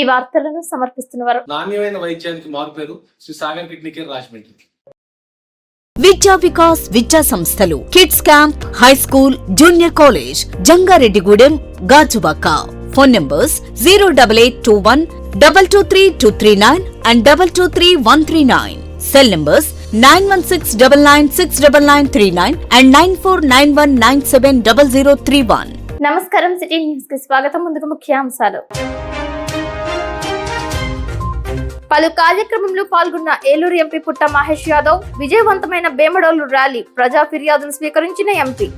వార్తలను సమర్పిస్తున్నవారు నాణ్యమైన వైద్యానికి మారుపేరు శ్రీ సాగర్ కిడ్నీ కేర్ రాజమండ్రి. విద్యా వికాస్ విద్యా సంస్థలు kids camp, high school, junior college, Jangareddygudem, Gajuwaka. Phone numbers 08821 223 and 223 cell numbers 9169969939 and 9491970031. నమస్కారం. సిటీ న్యూస్ కి స్వాగతం. ముందుగా ముఖ్యాంశాలు. పలు కార్యక్రమంలో పాల్గొన్న ఏలూరు ఎంపీ పుట్ట మహేష్ యాదవ్. విజయవంతమైన బేమడోలు ర్యాలీ. ప్రజా ఫిర్యాదులు స్వీకరించిన ఎంపీ.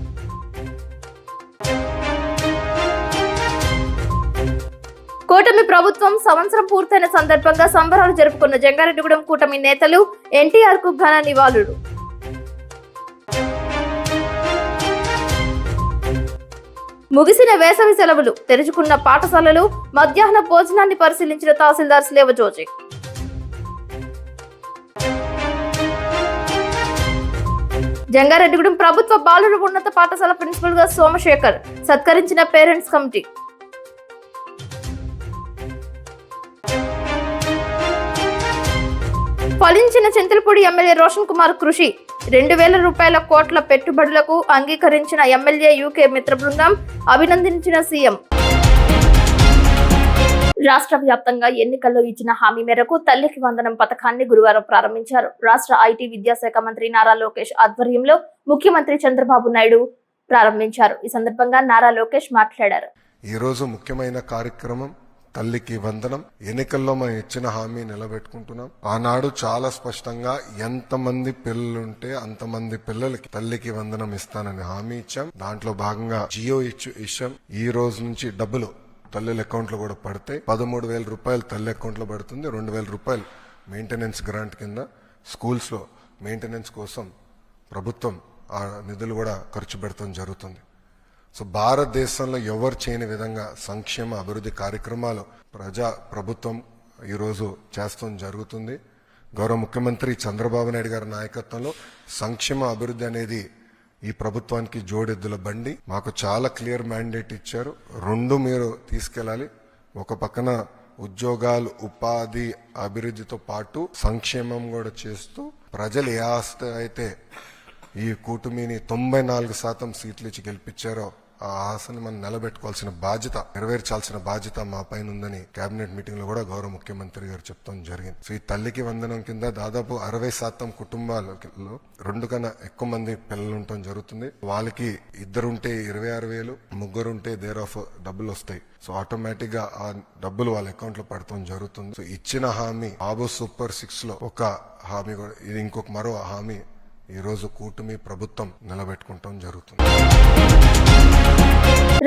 కూటమి ప్రభుత్వం సంవత్సరం పూర్తయిన సందర్భంగా సంబరాలు జరుపుకున్న జంగారెడ్డిగూడెం కూటమి నేతలు. ఎన్టీఆర్ కు ఘన నివాళులు. ముగిసిన వేసవి సెలవులు. తెరుచుకున్న పాఠశాలలు. మధ్యాహ్న భోజనాన్ని పరిశీలించిన తహసీల్దార్ స్లేవజోజి. జంగారెడ్డిగూడెం ప్రభుత్వ బాలుర ఉన్నత పాఠశాల ప్రిన్సిపల్ గా సోమశేఖర్. సత్కరించిన పేరెంట్స్ కమిటీ. ఫలించిన చింతలపూడి ఎమ్మెల్యే రోషన్ కుమార్ కృషి. 2,000 కోట్ల పెట్టుబడులకు అంగీకరించిన ఎమ్మెల్యే యూకే మిత్ర బృందం. అభినందించిన సీఎం. రాష్ట్ర వ్యాప్తంగా ఎన్నికల్లో ఇచ్చిన హామీ మేరకు తల్లికి వందనం పథకాన్ని గురువారం ప్రారంభించారు. రాష్ట్ర ఐటీ విద్యాశాఖ మంత్రి నారా లోకేష్ ఆధ్వర్యంలో ముఖ్యమంత్రి చంద్రబాబు నాయుడు ప్రారంభించారు. ఈ సందర్భంగా నారా లోకేష్ మాట్లాడారు. ఈ రోజు ముఖ్యమైన కార్యక్రమం తల్లికి వందనం. ఎన్నికల్లో మనం ఇచ్చిన హామీ నిలబెట్టుకుంటున్నాం. ఆనాడు చాలా స్పష్టంగా ఎంతమంది పిల్లలుంటే అంతమంది పిల్లలకి తల్లికి వందనం ఇస్తానని హామీ ఇచ్చాం. దాంట్లో భాగంగా జియో ఇచ్చాం. ఈ రోజు నుంచి డబ్బులు తల్లుల అకౌంట్ లో కూడా పడతాయి. 13,000 రూపాయలు తల్లి అకౌంట్ లో పడుతుంది. 2,000 రూపాయలు మెయింటెనెన్స్ గ్రాంట్ కింద స్కూల్స్ లో మెయింటెనెన్స్ కోసం ప్రభుత్వం ఆ నిధులు కూడా ఖర్చు పెడతాం జరుగుతుంది. సో భారతదేశంలో ఎవరు చేయని విధంగా సంక్షేమ అభివృద్ధి కార్యక్రమాలు ప్రభుత్వం ఈరోజు చేస్తాం జరుగుతుంది. గౌరవ ముఖ్యమంత్రి చంద్రబాబు నాయుడు గారి నాయకత్వంలో సంక్షేమ అభివృద్ధి అనేది ఈ ప్రభుత్వానికి జోడెద్దుల బండి. మాకు చాలా క్లియర్ మ్యాండేట్ ఇచ్చారు. 2 మీరు తీసుకెళ్లాలి. ఒక పక్కన ఉద్యోగాలు, ఉపాధి, అభివృద్ధితో పాటు సంక్షేమం కూడా చేస్తూ ప్రజలు ఏ ఆస్తి అయితే ఈ కూటమిని 94% సీట్లు ఇచ్చి గెలిపించారో ఆ ఆశని మనం నిలబెట్టుకోవాల్సిన బాధ్యత, నెరవేర్చాల్సిన బాధ్యత మా పైన ఉందని కేబినెట్ మీటింగ్ లో కూడా గౌరవ ముఖ్యమంత్రి గారు చెప్తాం జరిగింది. సో ఈ తల్లికి వందనం కింద దాదాపు 60% కుటుంబాలలో 2 కన్నా ఎక్కువ మంది పిల్లలు ఉండటం జరుగుతుంది. వాళ్ళకి 2 ఉంటే 26,000, 3 ఉంటే దేర్ ఆఫ్ డబ్బులు వస్తాయి. సో ఆటోమేటిక్ గా ఆ డబ్బులు వాళ్ళ అకౌంట్ లో పడటం జరుగుతుంది. సో ఇచ్చిన హామీ బాబు సూపర్ 6 లో ఒక హామీ కూడా, ఇది ఇంకొక మరో హామీ ఈ రోజు కూటమి ప్రభుత్వం నిలబెట్టుకుంటాం జరుగుతుంది.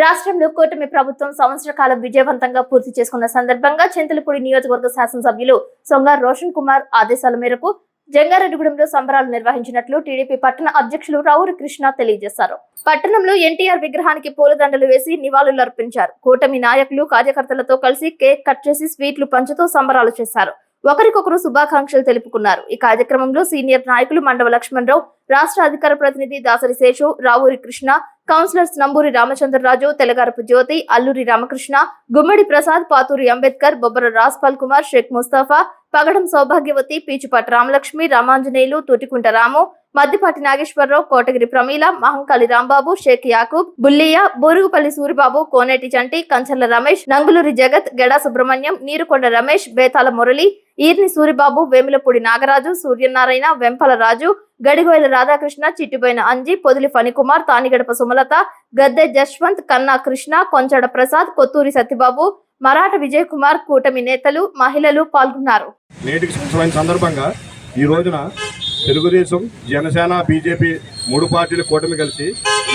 రాష్ట్రంలో కూటమి ప్రభుత్వం సంవత్సర కాలం విజయవంతంగా పూర్తి చేసుకున్న సందర్భంగా చింతలపూడి నియోజకవర్గ శాసనసభ్యులు సొంగ రోషన్ కుమార్ ఆదేశాల మేరకు జంగారెడ్డిగూడెంలో సంబరాలు నిర్వహించినట్లు టీడీపీ పట్టణ అధ్యక్షులు రావూరి కృష్ణ తెలియజేశారు. పట్టణంలో ఎన్టీఆర్ విగ్రహానికి పూలదండలు వేసి నివాళులర్పించారు. కూటమి నాయకులు కార్యకర్తలతో కలిసి కేక్ కట్ చేసి స్వీట్లు పంచుతూ సంబరాలు చేశారు. ఒకరికొకరు శుభాకాంక్షలు తెలుపుకున్నారు. ఈ కార్యక్రమంలో సీనియర్ నాయకులు మండవ లక్ష్మణరావు, రాష్ట్ర అధికార ప్రతినిధి దాసరి శేషు, రావూరి కృష్ణ, కౌన్సిలర్స్ నంబూరి రామచంద్రరాజు, తెలగారపు జ్యోతి, అల్లూరి రామకృష్ణ, గుమ్మడి ప్రసాద్, పాతూరి అంబేద్కర్, బొబ్బర రాజ్పాల్ కుమార్, షేక్ ముస్తాఫా, పగడం సౌభాగ్యవతి, పీచుపాటి రామలక్ష్మి, రామాంజనేయులు, తూటికుంట రాము, మద్దిపాటి నాగేశ్వరరావు, కోటగిరి ప్రమీల, మహంకాళి రాంబాబు, షేక్ యాకూబ్, బుల్లియ, బోరుగుపల్లి సూరిబాబు, కోనేటి చంటి, కంచర్ల రమేష్, నంగులూరి జగత్, గెడా సుబ్రహ్మణ్యం, నీరుకొండ రమేష్, బేతాల మురళి, ఈర్ని సూరిబాబు, వేములపూడి నాగరాజు, సూర్యనారాయణ, వెంపల రాజు, గడిగోయల రాధాకృష్ణ, చిట్టిబోయిన అంజి, పొదిలి ఫణికుమార్, తానిగడప సుమలత, గద్దె జశ్వంత్, కన్నా కృష్ణ, కొంచడ ప్రసాద్, కొత్తూరి సత్యబాబు, మరాఠ విజయ్ కుమార్, కూటమి నేతలు, మహిళలు పాల్గొన్నారు. నేటికి సందర్భంగా ఈ రోజున తెలుగుదేశం, జనసేన, బీజేపీ 3 పార్టీలు కూటమి కలిసి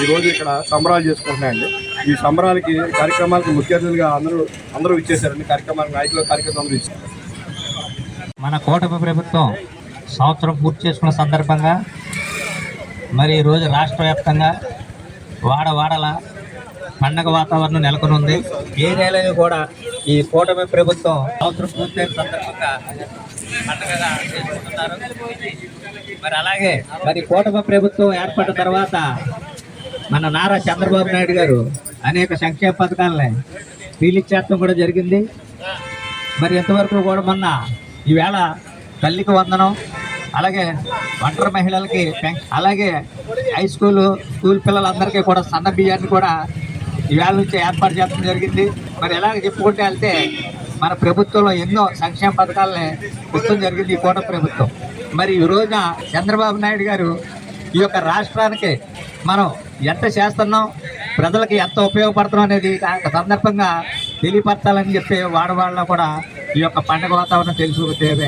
ఈ రోజు ఇక్కడ సంబరాలు చేసుకుంటున్నాయండి. ఈ సంబరాలకి కార్యక్రమాలకు ముఖ్య అతిథులుగా అందరూ ఇచ్చేసారండి. కార్యక్రమానికి నాయకులు, కార్యకర్తలు అందరూ ఇచ్చారు. మన కూటమి ప్రభుత్వం సంవత్సరం పూర్తి చేసుకున్న సందర్భంగా మరి ఈరోజు రాష్ట్ర వ్యాప్తంగా వాడవాడల పండగ వాతావరణం నెలకొని ఉంది. ఏరియాలో కూడా ఈ కూటమి ప్రభుత్వం సంవత్సరం పూర్తయిన సందర్భంగా పండగగా చేసుకుంటున్నారు. మరి అలాగే మరి కూటమి ప్రభుత్వం ఏర్పడిన తర్వాత మన నారా చంద్రబాబు నాయుడు గారు అనేక సంక్షేమ పథకాలని రిలీజ్ చేయడం కూడా జరిగింది. మరి ఎంతవరకు కూడా మొన్న ఈవేళ తల్లికి వందనం, అలాగే ఒంటరి మహిళలకి అలాగే హై స్కూల్ పిల్లలందరికీ కూడా సన్న బియ్యాన్ని కూడా ఈవేళ నుంచి ఏర్పాటు చేయడం జరిగింది. మరి ఎలాగ చెప్పుకుంటే వెళ్తే మన ప్రభుత్వంలో ఎన్నో సంక్షేమ పథకాలని ఇష్టం జరిగింది ఈ కూటమి ప్రభుత్వం. మరి ఈ రోజున చంద్రబాబు నాయుడు గారు ఈ యొక్క రాష్ట్రానికి మనం ఎంత చేస్తున్నాం, ప్రజలకు ఎంత ఉపయోగపడుతున్నాం అనేది సందర్భంగా తెలియపరచాలని చెప్పి వాడవాళ్ళలో కూడా ఈ యొక్క పండుగ వాతావరణం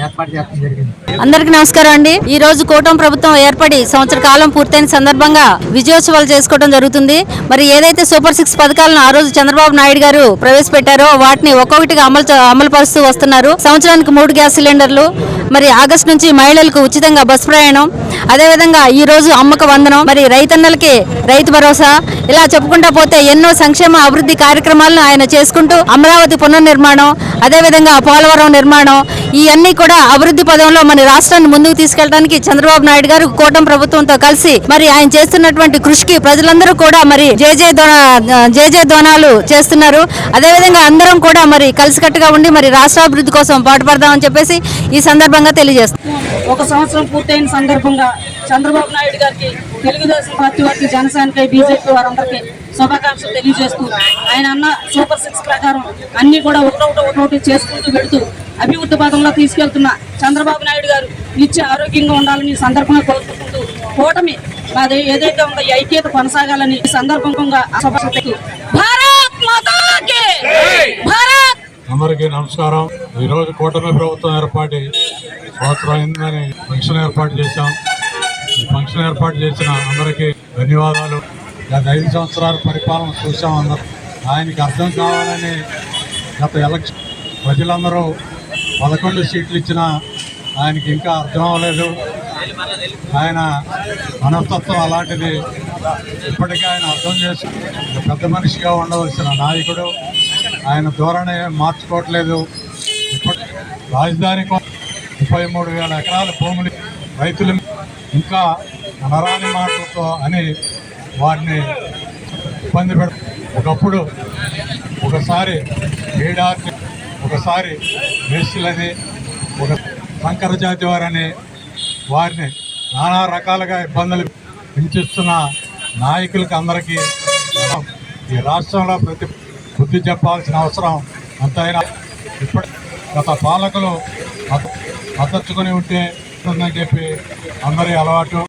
ఏర్పాటు చేయడం జరిగింది. అందరికీ నమస్కారం అండి. ఈ రోజు కూటమి ప్రభుత్వం ఏర్పడి సంవత్సర కాలం పూర్తయిన సందర్భంగా విజయోత్సవాలు చేసుకోవడం జరుగుతుంది. మరి ఏదైతే సూపర్ 6 పథకాలను ఆ రోజు చంద్రబాబు నాయుడు గారు ప్రవేశపెట్టారో వాటిని ఒక్కొక్కటిగా అమలు పరుస్తూ వస్తున్నారు. సంవత్సరానికి 3 గ్యాస్ సిలిండర్లు, మరి ఆగస్టు నుంచి మహిళలకు ఉచితంగా బస్ ప్రయాణం, అదేవిధంగా ఈ రోజు అమ్మక వందనం, మరి రైతన్నలకి రైతు భరోసా, ఇలా చెప్పుకుంటా పోతే ఎన్నో సంక్షేమ అభివృద్ధి కార్యక్రమాలను ఆయన చేసుకుంటూ అమరావతి పునర్నిర్మాణం, అదేవిధంగా పోలవరం నిర్మాణం, ఇవన్నీ కూడా అభివృద్ధి పదంలో మన రాష్ట్రాన్ని ముందుకు తీసుకెళ్ళడానికి చంద్రబాబు నాయుడు గారు కూటమి ప్రభుత్వంతో కలిసి మరి ఆయన చేస్తున్నటువంటి కృషికి ప్రజలందరూ కూడా మరి జయ ధ్వనాలు చేస్తున్నారు. అదేవిధంగా అందరం కూడా మరి కలిసికట్టుగా ఉండి మరి రాష్ట్రాభివృద్ధి కోసం పాటుపడదామని చెప్పేసి ఈ సందర్భంగా తెలియజేస్తాం. ఒక సంవత్సరం పూర్తయిన సందర్భంగా చంద్రబాబు నాయుడు గారికి, తెలుగుదేశం పార్టీ వారికి, జనసేనకి, బీజేపీ వారందరికీ శుభాకాంక్షలు తెలియజేస్తూ ఆయన అన్న సూపర్ 6 ప్రకారం అన్ని కూడా ఒకటొకటి చేసుకుంటూ పెడుతూ అభివృద్ధి పదంలో తీసుకెళ్తున్న చంద్రబాబు నాయుడు గారు నిత్య ఆరోగ్యంగా ఉండాలని సందర్భంగా కోరుకుంటూ కూటమి అది ఏదైతే ఉందో ఈ ఐక్యత కొనసాగాలని ఈ సందర్భంగా అందరికీ నమస్కారం. ఈరోజు కూటమి ప్రభుత్వం ఏర్పాటు సంవత్సరం అయిందని ఫంక్షన్ ఏర్పాటు చేశాం. ఈ ఫంక్షన్ ఏర్పాటు చేసిన అందరికీ ధన్యవాదాలు. గత 5 సంవత్సరాల పరిపాలన చూసాం. అందరూ ఆయనకి అర్థం కావాలని గత ఎలక్షన్ ప్రజలందరూ 11 సీట్లు ఇచ్చినా ఆయనకి ఇంకా అర్థం అవ్వలేదు. ఆయన మనస్తత్వం అలాంటిది. ఇప్పటికీ ఆయన అర్థం చేసి పెద్ద మనిషిగా ఉండవలసిన నాయకుడు. ఆయన ధోరణి మార్చుకోవట్లేదు. ఇప్పటి రాజధాని 33,000 ఎకరాల భూములు రైతులు ఇంకా అనరాని మాటలతో అని వారిని ఇబ్బంది ఒకప్పుడు ఒకసారి ఏడాది, ఒకసారి మేస్సులని, ఒక సంకర జాతి వారని వారిని నానా రకాలుగా ఇబ్బందులు హింసిస్తున్న నాయకులకి అందరికీ ఈ రాష్ట్రంలో బుద్ధి చెప్పాల్సిన అవసరం అంతైనా ఇప్పటి గత పాలకులు మద్దతుకొని ఉంటే ఉందని చెప్పి అందరి అలవాటు.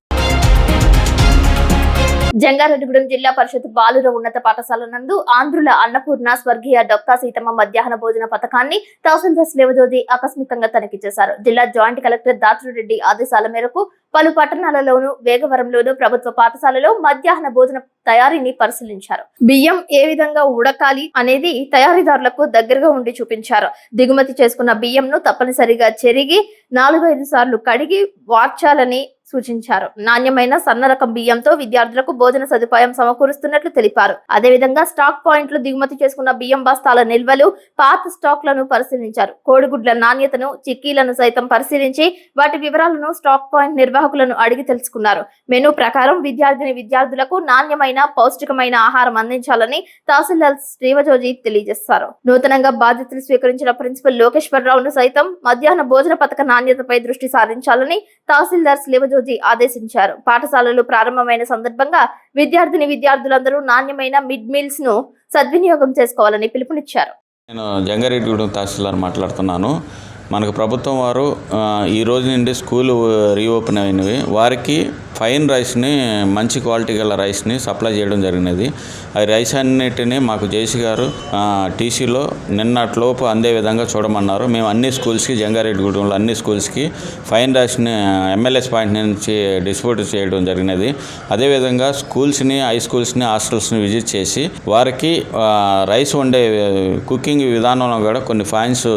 జంగారెడ్డిగూడెం జిల్లా పరిషత్ బాలుర ఉన్నత పాఠశాల నందు ఆంధ్రుల అన్నపూర్ణ స్వర్గీయ డొక్కా సీతమ్మ మధ్యాహ్న భోజన పథకాన్ని తహసీల్దార్ శ్లేవజ్యోతి ఆకస్మికంగా తనిఖీ చేశారు. జిల్లా జాయింట్ కలెక్టర్ దాత్రురెడ్డి ఆదేశాల మేరకు పలు పట్టణాలలోనూ వేగవరంలోనూ ప్రభుత్వ పాఠశాలలో మధ్యాహ్న భోజన తయారీని పరిశీలించారు. బియ్యం ఏ విధంగా ఉడకాలి అనేది తయారీదారులకు దగ్గరగా ఉండి చూపించారు. దిగుమతి చేసుకున్న బియ్యంను తప్పనిసరిగా చెరిగి 4-5 సార్లు కడిగి వార్చాలని సూచించారు. నాణ్యమైన సన్న రకం బియ్యంతో విద్యార్థులకు భోజన సదుపాయం సమకూరుస్తున్నట్లు తెలిపారు. అదేవిధంగా స్టాక్ పాయింట్లు దిగుమతి చేసుకున్న బియ్యం బస్తాల నిల్వలు, పాత స్టాక్లను పరిశీలించారు. కోడిగుడ్ల నాణ్యతను, చిక్కీలను సైతం పరిశీలించి వాటి వివరాలను స్టాక్ పాయింట్ నిర్వాహకులను అడిగి తెలుసుకున్నారు. మెనూ ప్రకారం విద్యార్థులకు నాణ్యమైన పౌష్టికమైన ఆహారం అందించాలని తహసీల్దార్ శ్రీవజోజి తెలియజేశారు. నూతనంగా బాధ్యతలు స్వీకరించిన ప్రిన్సిపల్ లోకేశ్వరరావును సైతం మధ్యాహ్న భోజన పథక నాణ్యతపై దృష్టి సారించాలని తహసీల్దార్ శ్రీవజోజి ఆదేశించారు. పాఠశాలలు ప్రారంభమైన సందర్భంగా విద్యార్థులందరూ నాణ్యమైన మిడ్ మీల్స్ ను సద్వినియోగం చేసుకోవాలని పిలుపునిచ్చారు. నేను జంగారెడ్డిగూడెం తహసీల్దార్ మాట్లాడుతున్నాను. మనకు ప్రభుత్వం వారు ఈ రోజు నుండి స్కూల్ రీఓపెన్ అయినవి వారికి ఫైన్ రైస్ని, మంచి క్వాలిటీ గల రైస్ని సప్లై చేయడం జరిగినది. ఆ రైస్ అన్నిటినీ మాకు జేసీ గారు టీసీలో నిన్నట్లోపు అందే విధంగా చూడమన్నారు. మేము అన్ని స్కూల్స్కి, జంగారెడ్డిగూడెంలో అన్ని స్కూల్స్కి ఫైన్ రైస్ని ఎంఎల్ఎస్ పాయింట్ నుంచి డిస్ట్రిబ్యూట్ చేయడం జరిగినది. అదేవిధంగా స్కూల్స్ని, హై స్కూల్స్ని, హాస్టల్స్ని విజిట్ చేసి వారికి రైస్ వండే కుకింగ్ విధానంలో కూడా కొన్ని ఫైన్స్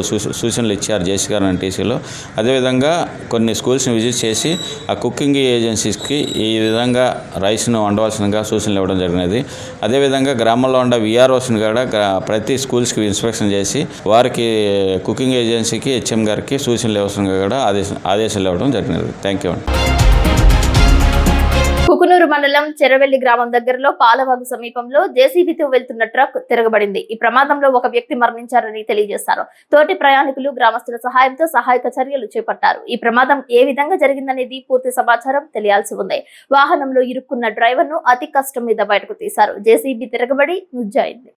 సూచనలు ఇచ్చారు జేసీ గారు టీసీలో. అదేవిధంగా కొన్ని స్కూల్స్ని విజిట్ చేసి ఆ కుకింగ్ ఏజెన్సీస్కి ఈ విధంగా రైస్ను వండవలసిందిగా సూచనలు ఇవ్వడం జరిగినది. అదేవిధంగా గ్రామంలో ఉండే విఆర్ఓస్ని కూడా ప్రతి స్కూల్స్కి ఇన్స్పెక్షన్ చేసి వారికి కుకింగ్ ఏజెన్సీకి, హెచ్ఎం గారికి సూచనలు ఇవ్వాల్సిందిగా కూడా ఆదేశాలు ఇవ్వడం జరిగినది. Thank you. కుకునూరు మండలం చెరవెల్లి గ్రామం దగ్గరలో పాలవాగు సమీపంలో జేసీబీతో వెళ్తున్న ట్రక్ తిరగబడింది. ఈ ప్రమాదంలో ఒక వ్యక్తి మరణించారని తెలియజేశారు. తోటి ప్రయాణికులు గ్రామస్తుల సహాయంతో సహాయక చర్యలు చేపట్టారు. ఈ ప్రమాదం ఏ విధంగా జరిగిందనేది పూర్తి సమాచారం తెలియాల్సి ఉంది. వాహనంలో ఇరుక్కున్న డ్రైవర్ ను అతి కష్టం మీద బయటకు తీశారు. జేసీబీ తిరగబడి నుజ్జైంది.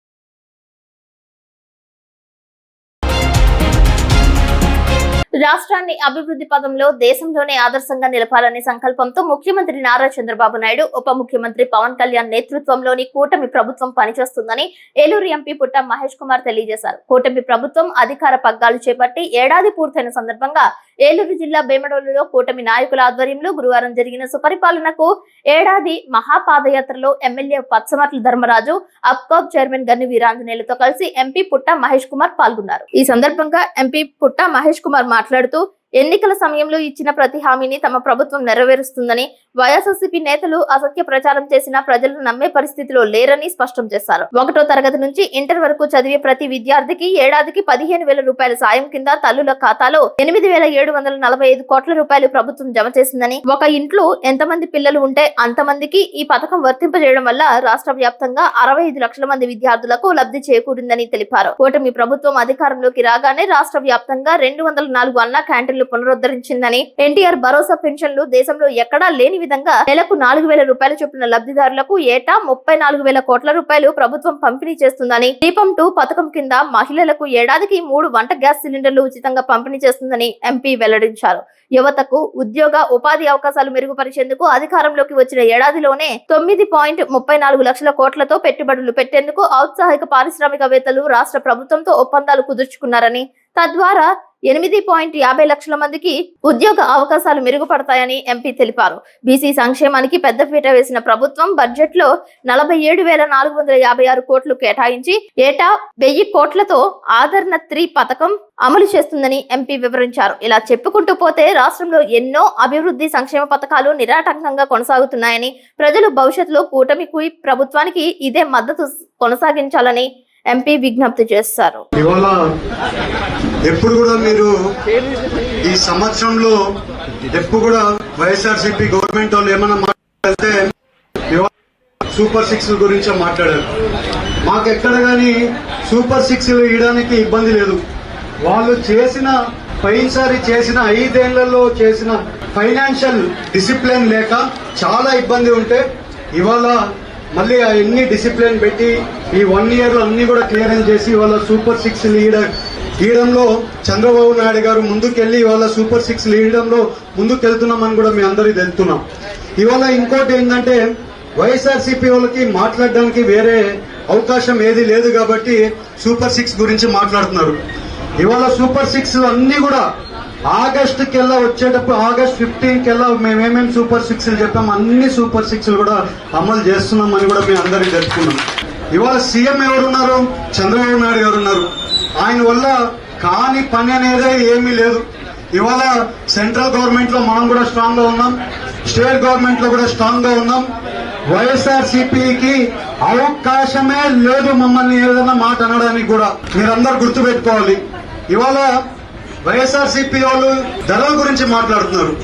రాష్ట్రాన్ని అభివృద్ధి పదంలో దేశంలోనే ఆదర్శంగా నిలపాలనే సంకల్పంతో ముఖ్యమంత్రి నారా చంద్రబాబు నాయుడు, ఉప ముఖ్యమంత్రి పవన్ కళ్యాణ్ నేతృత్వంలోని కూటమి ప్రభుత్వం పనిచేస్తుందని ఏలూరు ఎంపీ పుట్ట మహేష్ కుమార్ తెలియజేశారు. కూటమి ప్రభుత్వం అధికార పగ్గాలు చేపట్టి ఏడాది పూర్తయిన సందర్భంగా ఏలూరు జిల్లా బేమడోలులో కూటమి నాయకుల ఆధ్వర్యంలో గురువారం జరిగిన సుపరిపాలనకు ఏడాది మహాపాదయాత్రలో ఎమ్మెల్యే పచ్చమట్ల ధర్మరాజు, అప్కాబ్ చైర్మన్ గన్ని వీరాంజనేయులతో కలిసి ఎంపీ పుట్ట మహేష్ కుమార్ పాల్గొన్నారు. ఈ సందర్భంగా ఎంపీ పుట్ట మహేష్ కుమార్ మాట్లాడుతూ ఎన్నికల సమయంలో ఇచ్చిన ప్రతి హామీని తమ ప్రభుత్వం నెరవేరుస్తుందని, వైఎస్ఆర్సీపీ నేతలు అసత్య ప్రచారం చేసినా ప్రజలు నమ్మే పరిస్థితిలో లేరని స్పష్టం చేశారు. 1వ తరగతి నుంచి ఇంటర్ వరకు చదివే ప్రతి విద్యార్థికి ఏడాదికి 15,000 రూపాయల సాయం కింద తల్లుల ఖాతాలో 8,745 కోట్ల రూపాయలు ప్రభుత్వం జమ చేసిందని, ఒక ఇంట్లో ఎంతమంది పిల్లలు ఉంటే అంతమందికి ఈ పథకం వర్తింపజేయడం వల్ల రాష్ట్ర వ్యాప్తంగా 65 లక్షల మంది విద్యార్థులకు లబ్ధి చేకూరిందని తెలిపారు. కూటమి ప్రభుత్వం అధికారంలోకి రాగానే రాష్ట్ర వ్యాప్తంగా 204 అన్న క్యాంటీన్లు పునరుద్ధరించిందని, ఎన్టీఆర్ భరోసా పెన్షన్లు దేశంలో ఎక్కడా లేని విధంగా నెలకు 4,000 రూపాయల చొప్పున లబ్ధిదారులకు ఏటా 34,000 కోట్ల రూపాయలు ప్రభుత్వం పంపిణీ చేస్తుందని, దీపం 2 పథకం కింద మహిళలకు ఏడాదికి 3 వంట గ్యాస్ సిలిండర్లు ఉచితంగా పంపిణీ చేస్తుందని ఎంపీ వెల్లడించారు. యువతకు ఉద్యోగ ఉపాధి అవకాశాలు మెరుగుపరిచేందుకు అధికారంలోకి వచ్చిన ఏడాదిలోనే 9.34 లక్షల కోట్లతో పెట్టుబడులు పెట్టేందుకు ఔత్సాహిక పారిశ్రామికవేత్తలు రాష్ట్ర ప్రభుత్వంతో ఒప్పందాలు కుదుర్చుకున్నారని, తద్వారా 8.50 లక్షల మందికి ఉద్యోగ అవకాశాలు మెరుగుపడతాయని ఎంపీ తెలిపారు. బీసీ సంక్షేమానికి పెద్దపీట వేసిన ప్రభుత్వం బడ్జెట్ లో 47,456 కోట్లు కేటాయించి ఏటా 1000 కోట్లతో ఆదరణ 3 పథకం అమలు చేస్తుందని ఎంపీ వివరించారు. ఇలా చెప్పుకుంటూ పోతే రాష్ట్రంలో ఎన్నో అభివృద్ధి సంక్షేమ పథకాలు నిరాటంకంగా కొనసాగుతున్నాయని, ప్రజలు భవిష్యత్తులో కూటమి ప్రభుత్వానికి ఇదే మద్దతు కొనసాగించాలని ఎంపీ విజ్ఞప్తి చేశారు. ఇవాళ ఎప్పుడు కూడా మీరు ఈ సంవత్సరంలో ఎప్పుడు కూడా వైఎస్ఆర్సీపీ గవర్నమెంట్ వాళ్ళు ఏమన్నా మాట్లాడితే సూపర్ 6 గురించి మాట్లాడారు. మాకెక్కడ కానీ సూపర్ 6 ఇవ్వడానికి ఇబ్బంది లేదు. వాళ్ళు చేసిన పైసారి చేసిన 5 ఏళ్లలో చేసిన ఫైనాన్షియల్ డిసిప్లిన్ లేక చాలా ఇబ్బంది ఉంటే ఇవాళ మళ్ళీ అన్ని డిసిప్లిన్ పెట్టి ఈ 1 year లో అన్ని కూడా క్లియరెన్స్ చేసి ఇవాళ సూపర్ 6 లీడంలో చంద్రబాబు నాయుడు గారు ముందుకెళ్లి ఇవాళ సూపర్ 6 లీడంలో ముందుకెళ్తున్నామని కూడా మీ అందరికీ తెలుస్తున్నాం. ఇవాళ ఇంకోటి ఏంటంటే వైఎస్ఆర్సీపీ వాళ్ళకి మాట్లాడడానికి వేరే అవకాశం ఏది లేదు కాబట్టి సూపర్ 6 గురించి మాట్లాడుతున్నారు. ఇవాళ సూపర్ 6 అన్ని కూడా ఆగస్టుకెల్లా వచ్చేటప్పుడు ఆగస్ట్ 15 కెల్లా మేమేమేమి సూపర్ 6 చెప్పాము అన్ని సూపర్ 6 కూడా అమలు చేస్తున్నామని కూడా మేము అందరికీ తెలుసుకున్నాం. ఇవాళ సీఎం ఎవరున్నారు? చంద్రబాబు నాయుడు గారు ఉన్నారు. ఆయన వల్ల కాని పని అనేది ఏమీ లేదు. ఇవాళ సెంట్రల్ గవర్నమెంట్ లో మనం కూడా స్ట్రాంగ్ గా ఉన్నాం, స్టేట్ గవర్నమెంట్ లో కూడా స్ట్రాంగ్ గా ఉన్నాం. వైఎస్ఆర్సీపీకి అవకాశమే లేదు మమ్మల్ని ఏదైనా మాట అనడానికి కూడా. మీరందరూ గుర్తుపెట్టుకోవాలి. ఇవాళ వైఎస్ఆర్సీపీ వాళ్ళు ధరల గురించి మాట్లాడుతున్నారు.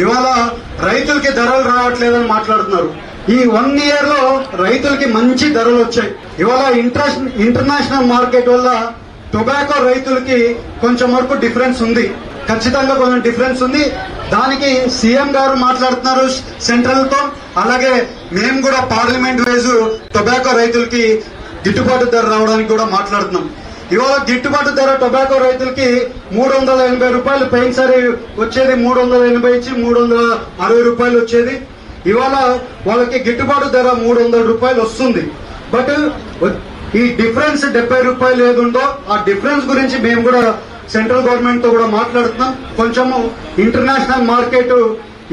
ఇవాళ రైతులకి ధరలు రావట్లేదని మాట్లాడుతున్నారు. ఈ 1 year లో రైతులకి మంచి ధరలు వచ్చాయి. ఇవాళ ఇంటర్నేషనల్ మార్కెట్ వల్ల టొబాకో రైతులకి కొంచెం వరకు డిఫరెన్స్ ఉంది, ఖచ్చితంగా కొంచెం డిఫరెన్స్ ఉంది. దానికి సీఎం గారు మాట్లాడుతున్నారు సెంట్రల్ తో, అలాగే మేము కూడా పార్లమెంట్ వైజ్ టొబాకో రైతులకి గిట్టుబాటు ధర రావడానికి కూడా మాట్లాడుతున్నాం. ఇవాళ గిట్టుబాటు ధర టొబాకో రైతులకి 380 రూపాయలు పోయినసారి వచ్చేది, 380 ఇచ్చి 360 రూపాయలు వచ్చేది. ఇవాళ వాళ్ళకి గిట్టుబాటు ధర 300 రూపాయలు వస్తుంది. బట్ ఈ డిఫరెన్స్ 70 రూపాయలు ఏదుందో ఆ డిఫరెన్స్ గురించి మేము కూడా సెంట్రల్ గవర్నమెంట్ తో కూడా మాట్లాడుతున్నాం. కొంచెము ఇంటర్నేషనల్ మార్కెట్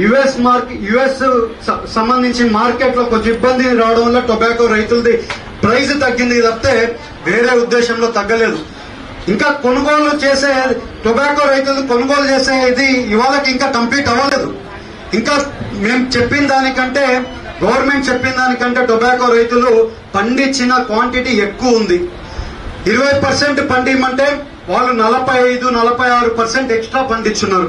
యుఎస్ సంబంధించిన మార్కెట్ లో కొంచెం ఇబ్బంది రావడం వల్ల టొబాకో రైతులది ప్రైస్ తగ్గింది తప్పితే వేరే ఉద్దేశంలో తగ్గలేదు. ఇంకా కొనుగోలు చేసే టొబాకో రైతులు కొనుగోలు చేసే ఇది ఇవాళకి ఇంకా కంప్లీట్ అవ్వలేదు. ఇంకా మేము చెప్పిన దానికంటే గవర్నమెంట్ చెప్పిన దానికంటే టొబాకో రైతులు పండించిన క్వాంటిటీ ఎక్కువ ఉంది. 20% పండిమంటే వాళ్ళు 45-46% ఎక్స్ట్రా పండించున్నారు.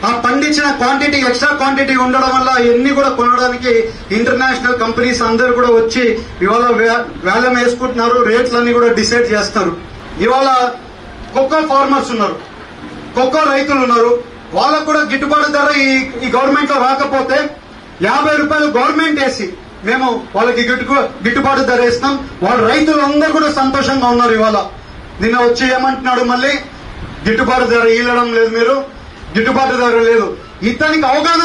ఆ పండించిన క్వాంటిటీ ఎక్స్ట్రా క్వాంటిటీ ఉండడం వల్ల ఎన్ని కూడా కొనడానికి ఇంటర్నేషనల్ కంపెనీస్ అందరు కూడా వచ్చి ఇవాళ వేలం వేసుకుంటున్నారు, రేట్లన్నీ కూడా డిసైడ్ చేస్తారు. ఇవాళ కోకో ఫార్మర్స్ ఉన్నారు, కోకో రైతులు ఉన్నారు, వాళ్ళకు కూడా గిట్టుబాటు ధర ఈ గవర్నమెంట్ లో రాకపోతే 50 రూపాయలు గవర్నమెంట్ వేసి మేము వాళ్ళకి గిట్టుబాటు ధర ఇస్తాం. వాళ్ళ రైతులు అందరూ కూడా సంతోషంగా ఉన్నారు. ఇవాళ నిన్న వచ్చి ఏమంటున్నాడు, మళ్ళీ గిట్టుబాటు ధర ఇవ్వడం లేదు, మీరు గిట్టుబాటు ధర లేదు. ఇతనికి అవగాహన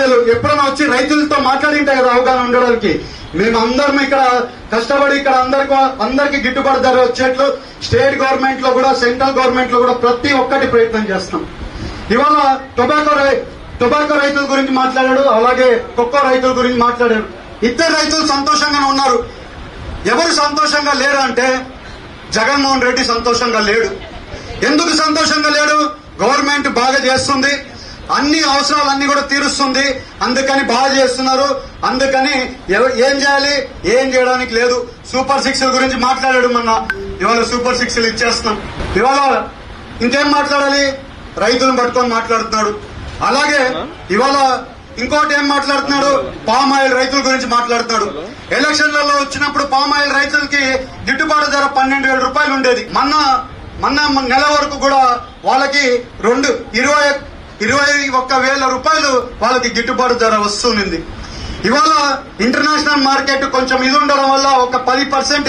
లేదు. ఎప్పుడైనా వచ్చి రైతులతో మాట్లాడింటే కదా అవగాహన ఉండడానికి. మేము అందరం ఇక్కడ కష్టపడి ఇక్కడ అందరికి గిట్టుబాటు ధర వచ్చేట్లు స్టేట్ గవర్నమెంట్ లో కూడా సెంట్రల్ గవర్నమెంట్ లో కూడా ప్రతి ఒక్కటి ప్రయత్నం చేస్తాం. ఇవాళ టొబాకో రైతుల గురించి మాట్లాడాడు, అలాగే కోకో రైతుల గురించి మాట్లాడాడు. ఇద్దరు రైతులు సంతోషంగా ఉన్నారు. ఎవరు సంతోషంగా లేరు అంటే జగన్మోహన్ రెడ్డి సంతోషంగా లేడు. ఎందుకు సంతోషంగా లేడు? గవర్నమెంట్ బాగా చేస్తుంది, అన్ని అవసరాలన్నీ కూడా తీరుస్తుంది, అందుకని బాగా చేస్తున్నారు. అందుకని ఏం చేయాలి, ఏం చేయడానికి లేదు. సూపర్ 6 గురించి మాట్లాడాడు మొన్న. ఇవాళ సూపర్ 6 ఇచ్చేస్తాం. ఇవాళ ఇంకేం మాట్లాడాలి? రైతులను పట్టుకొని మాట్లాడుతున్నాడు. అలాగే ఇవాళ ఇంకోటి ఏం మాట్లాడుతున్నాడు, పామ్ ఆయిల్ రైతుల గురించి మాట్లాడుతున్నాడు. ఎలక్షన్లలో వచ్చినప్పుడు పామ్ ఆయిల్ రైతులకి గిట్టుబాటు ధర 12,000 రూపాయలు ఉండేది. మొన్న నెల వరకు కూడా వాళ్ళకి 21,000 రూపాయలు వాళ్ళకి గిట్టుబాటు ధర వస్తుంది. ఇవాళ ఇంటర్నేషనల్ మార్కెట్ కొంచెం ఇది ఉండడం వల్ల ఒక 10%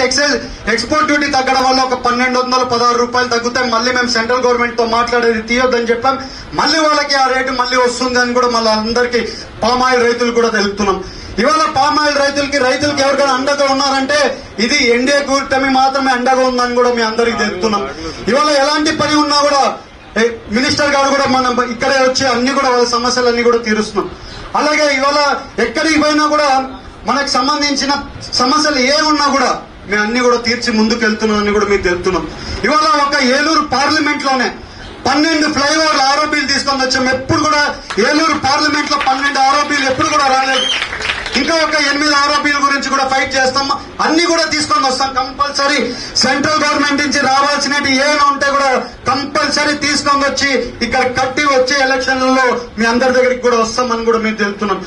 ఎక్స్పోర్ట్ డ్యూటీ తగ్గడం వల్ల ఒక 1,216 రూపాయలు తగ్గుతాయి. మళ్ళీ మేము సెంట్రల్ గవర్నమెంట్ తో మాట్లాడేది తీయొద్దని చెప్పాం. మళ్ళీ వాళ్ళకి ఆ రేటు మళ్ళీ వస్తుంది అని కూడా మళ్ళీ అందరికీ పామ్ ఆయిల్ రైతులు కూడా తెలుపుతున్నాం. ఇవాళ పామ్ ఆయిల్ రైతులకి ఎవరికైనా అండగా ఉన్నారంటే ఇది ఎన్డీఏ కూటమి మాత్రమే అండగా ఉందని కూడా మీ అందరికి తెలుపుతున్నాం. ఇవాళ ఎలాంటి పని ఉన్నా కూడా మినిస్టర్ గారు కూడా మనం ఇక్కడే వచ్చి అన్ని కూడా వాళ్ళ సమస్యలన్నీ కూడా తీరుస్తున్నాం. అలాగే ఇవాళ ఎక్కడికి పోయినా కూడా మనకు సంబంధించిన సమస్యలు ఏ ఉన్నా కూడా మేము అన్ని కూడా తీర్చి ముందుకు వెళ్తున్నామని కూడా మీకు తెలుపుతున్నాం. ఇవాళ ఒక ఏలూరు పార్లమెంట్ లోనే 12 ఫ్లైఓవర్ల ఆరోపీలు తీసుకొని వచ్చాం. ఎప్పుడు కూడా ఏలూరు పార్లమెంట్ లో 12 ఆరోపీలు ఎప్పుడు కూడా రాలేదు. ఇంకా ఒక 8 ఆరోపీల గురించి కూడా ఫైట్ చేస్తాం. అన్ని కూడా తీసుకొని వస్తాం. కంపల్సరీ సెంట్రల్ గవర్నమెంట్ నుంచి రావాల్సినవి ఏమైనా ఉంటే కూడా కంపల్సరీ తీసుకొని వచ్చి ఇక్కడ కట్టి వచ్చే ఎలక్షన్లలో మీ అందరి దగ్గరికి కూడా వస్తామని కూడా మేము తెలుపుతున్నాం.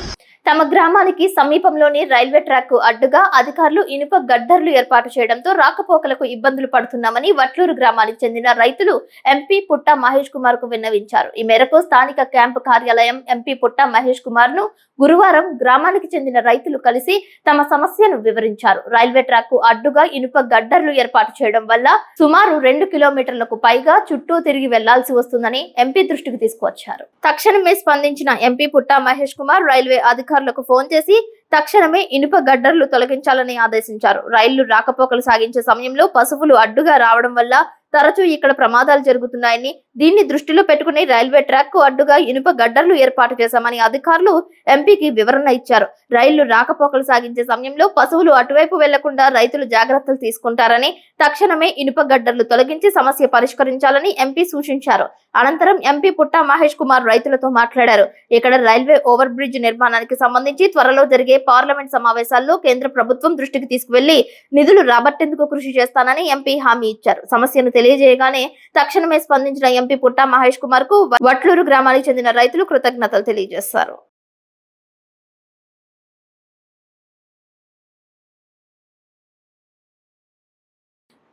తమ గ్రామానికి సమీపంలోని రైల్వే ట్రాక్ అడ్డుగా అధికారులు ఇనుప గడ్డర్లు ఏర్పాటు చేయడంతో రాకపోకలకు ఇబ్బందులు పడుతున్నామని వట్లూరు గ్రామానికి చెందిన రైతులు ఎంపీ పుట్ట మహేష్ కుమార్ కు విన్నవించారు. ఈ మేరకు స్థానిక క్యాంపు కార్యాలయం ఎంపీ పుట్ట మహేష్ కుమార్ ను గురువారం గ్రామానికి చెందిన రైతులు కలిసి తమ సమస్యను వివరించారు. రైల్వే ట్రాక్ అడ్డుగా ఇనుప గడ్డర్లు ఏర్పాటు చేయడం వల్ల సుమారు 2 కిలోమీటర్లకు పైగా చుట్టూ తిరిగి వెళ్లాల్సి వస్తుందని ఎంపీ దృష్టికి తీసుకువచ్చారు. తక్షణమే స్పందించిన ఎంపీ పుట్ట మహేష్ కుమార్ రైల్వే అధికారులకు ఫోన్ చేసి తక్షణమే ఇనుప గడ్డర్లు తొలగించాలని ఆదేశించారు. రైళ్లు రాకపోకలు సాగించే సమయంలో పశువులు అడ్డుగా రావడం వల్ల తరచూ ఇక్కడ ప్రమాదాలు జరుగుతున్నాయని, దీన్ని దృష్టిలో పెట్టుకుని రైల్వే ట్రాక్ కు అడ్డుగా ఇనుప గడ్డర్లు ఏర్పాటు చేశామని అధికారులు ఎంపీకి వివరణ ఇచ్చారు. రైళ్లు రాకపోకలు సాగించే సమయంలో పశువులు అటువైపు వెళ్లకుండా రైతులు జాగ్రత్తలు తీసుకుంటారని, తక్షణమే ఇనుప గడ్డర్లు తొలగించి సమస్య పరిష్కరించాలని ఎంపీ సూచించారు. అనంతరం ఎంపీ పుట్ట మహేష్ కుమార్ రైతులతో మాట్లాడారు. ఇక్కడ రైల్వే ఓవర్ బ్రిడ్జ్ నిర్మాణానికి సంబంధించి త్వరలో జరిగే పార్లమెంట్ సమావేశాల్లో కేంద్ర ప్రభుత్వం దృష్టికి తీసుకువెళ్లి నిధులు రాబట్టేందుకు కృషి చేస్తానని ఎంపీ హామీ ఇచ్చారు. సమస్యను తెలియజేయగానే తక్షణమే స్పందించిన ఎంపీ పుట్ట మహేష్ కుమార్ కు వట్లూరు గ్రామానికి చెందిన రైతులు కృతజ్ఞతలు తెలియజేశారు.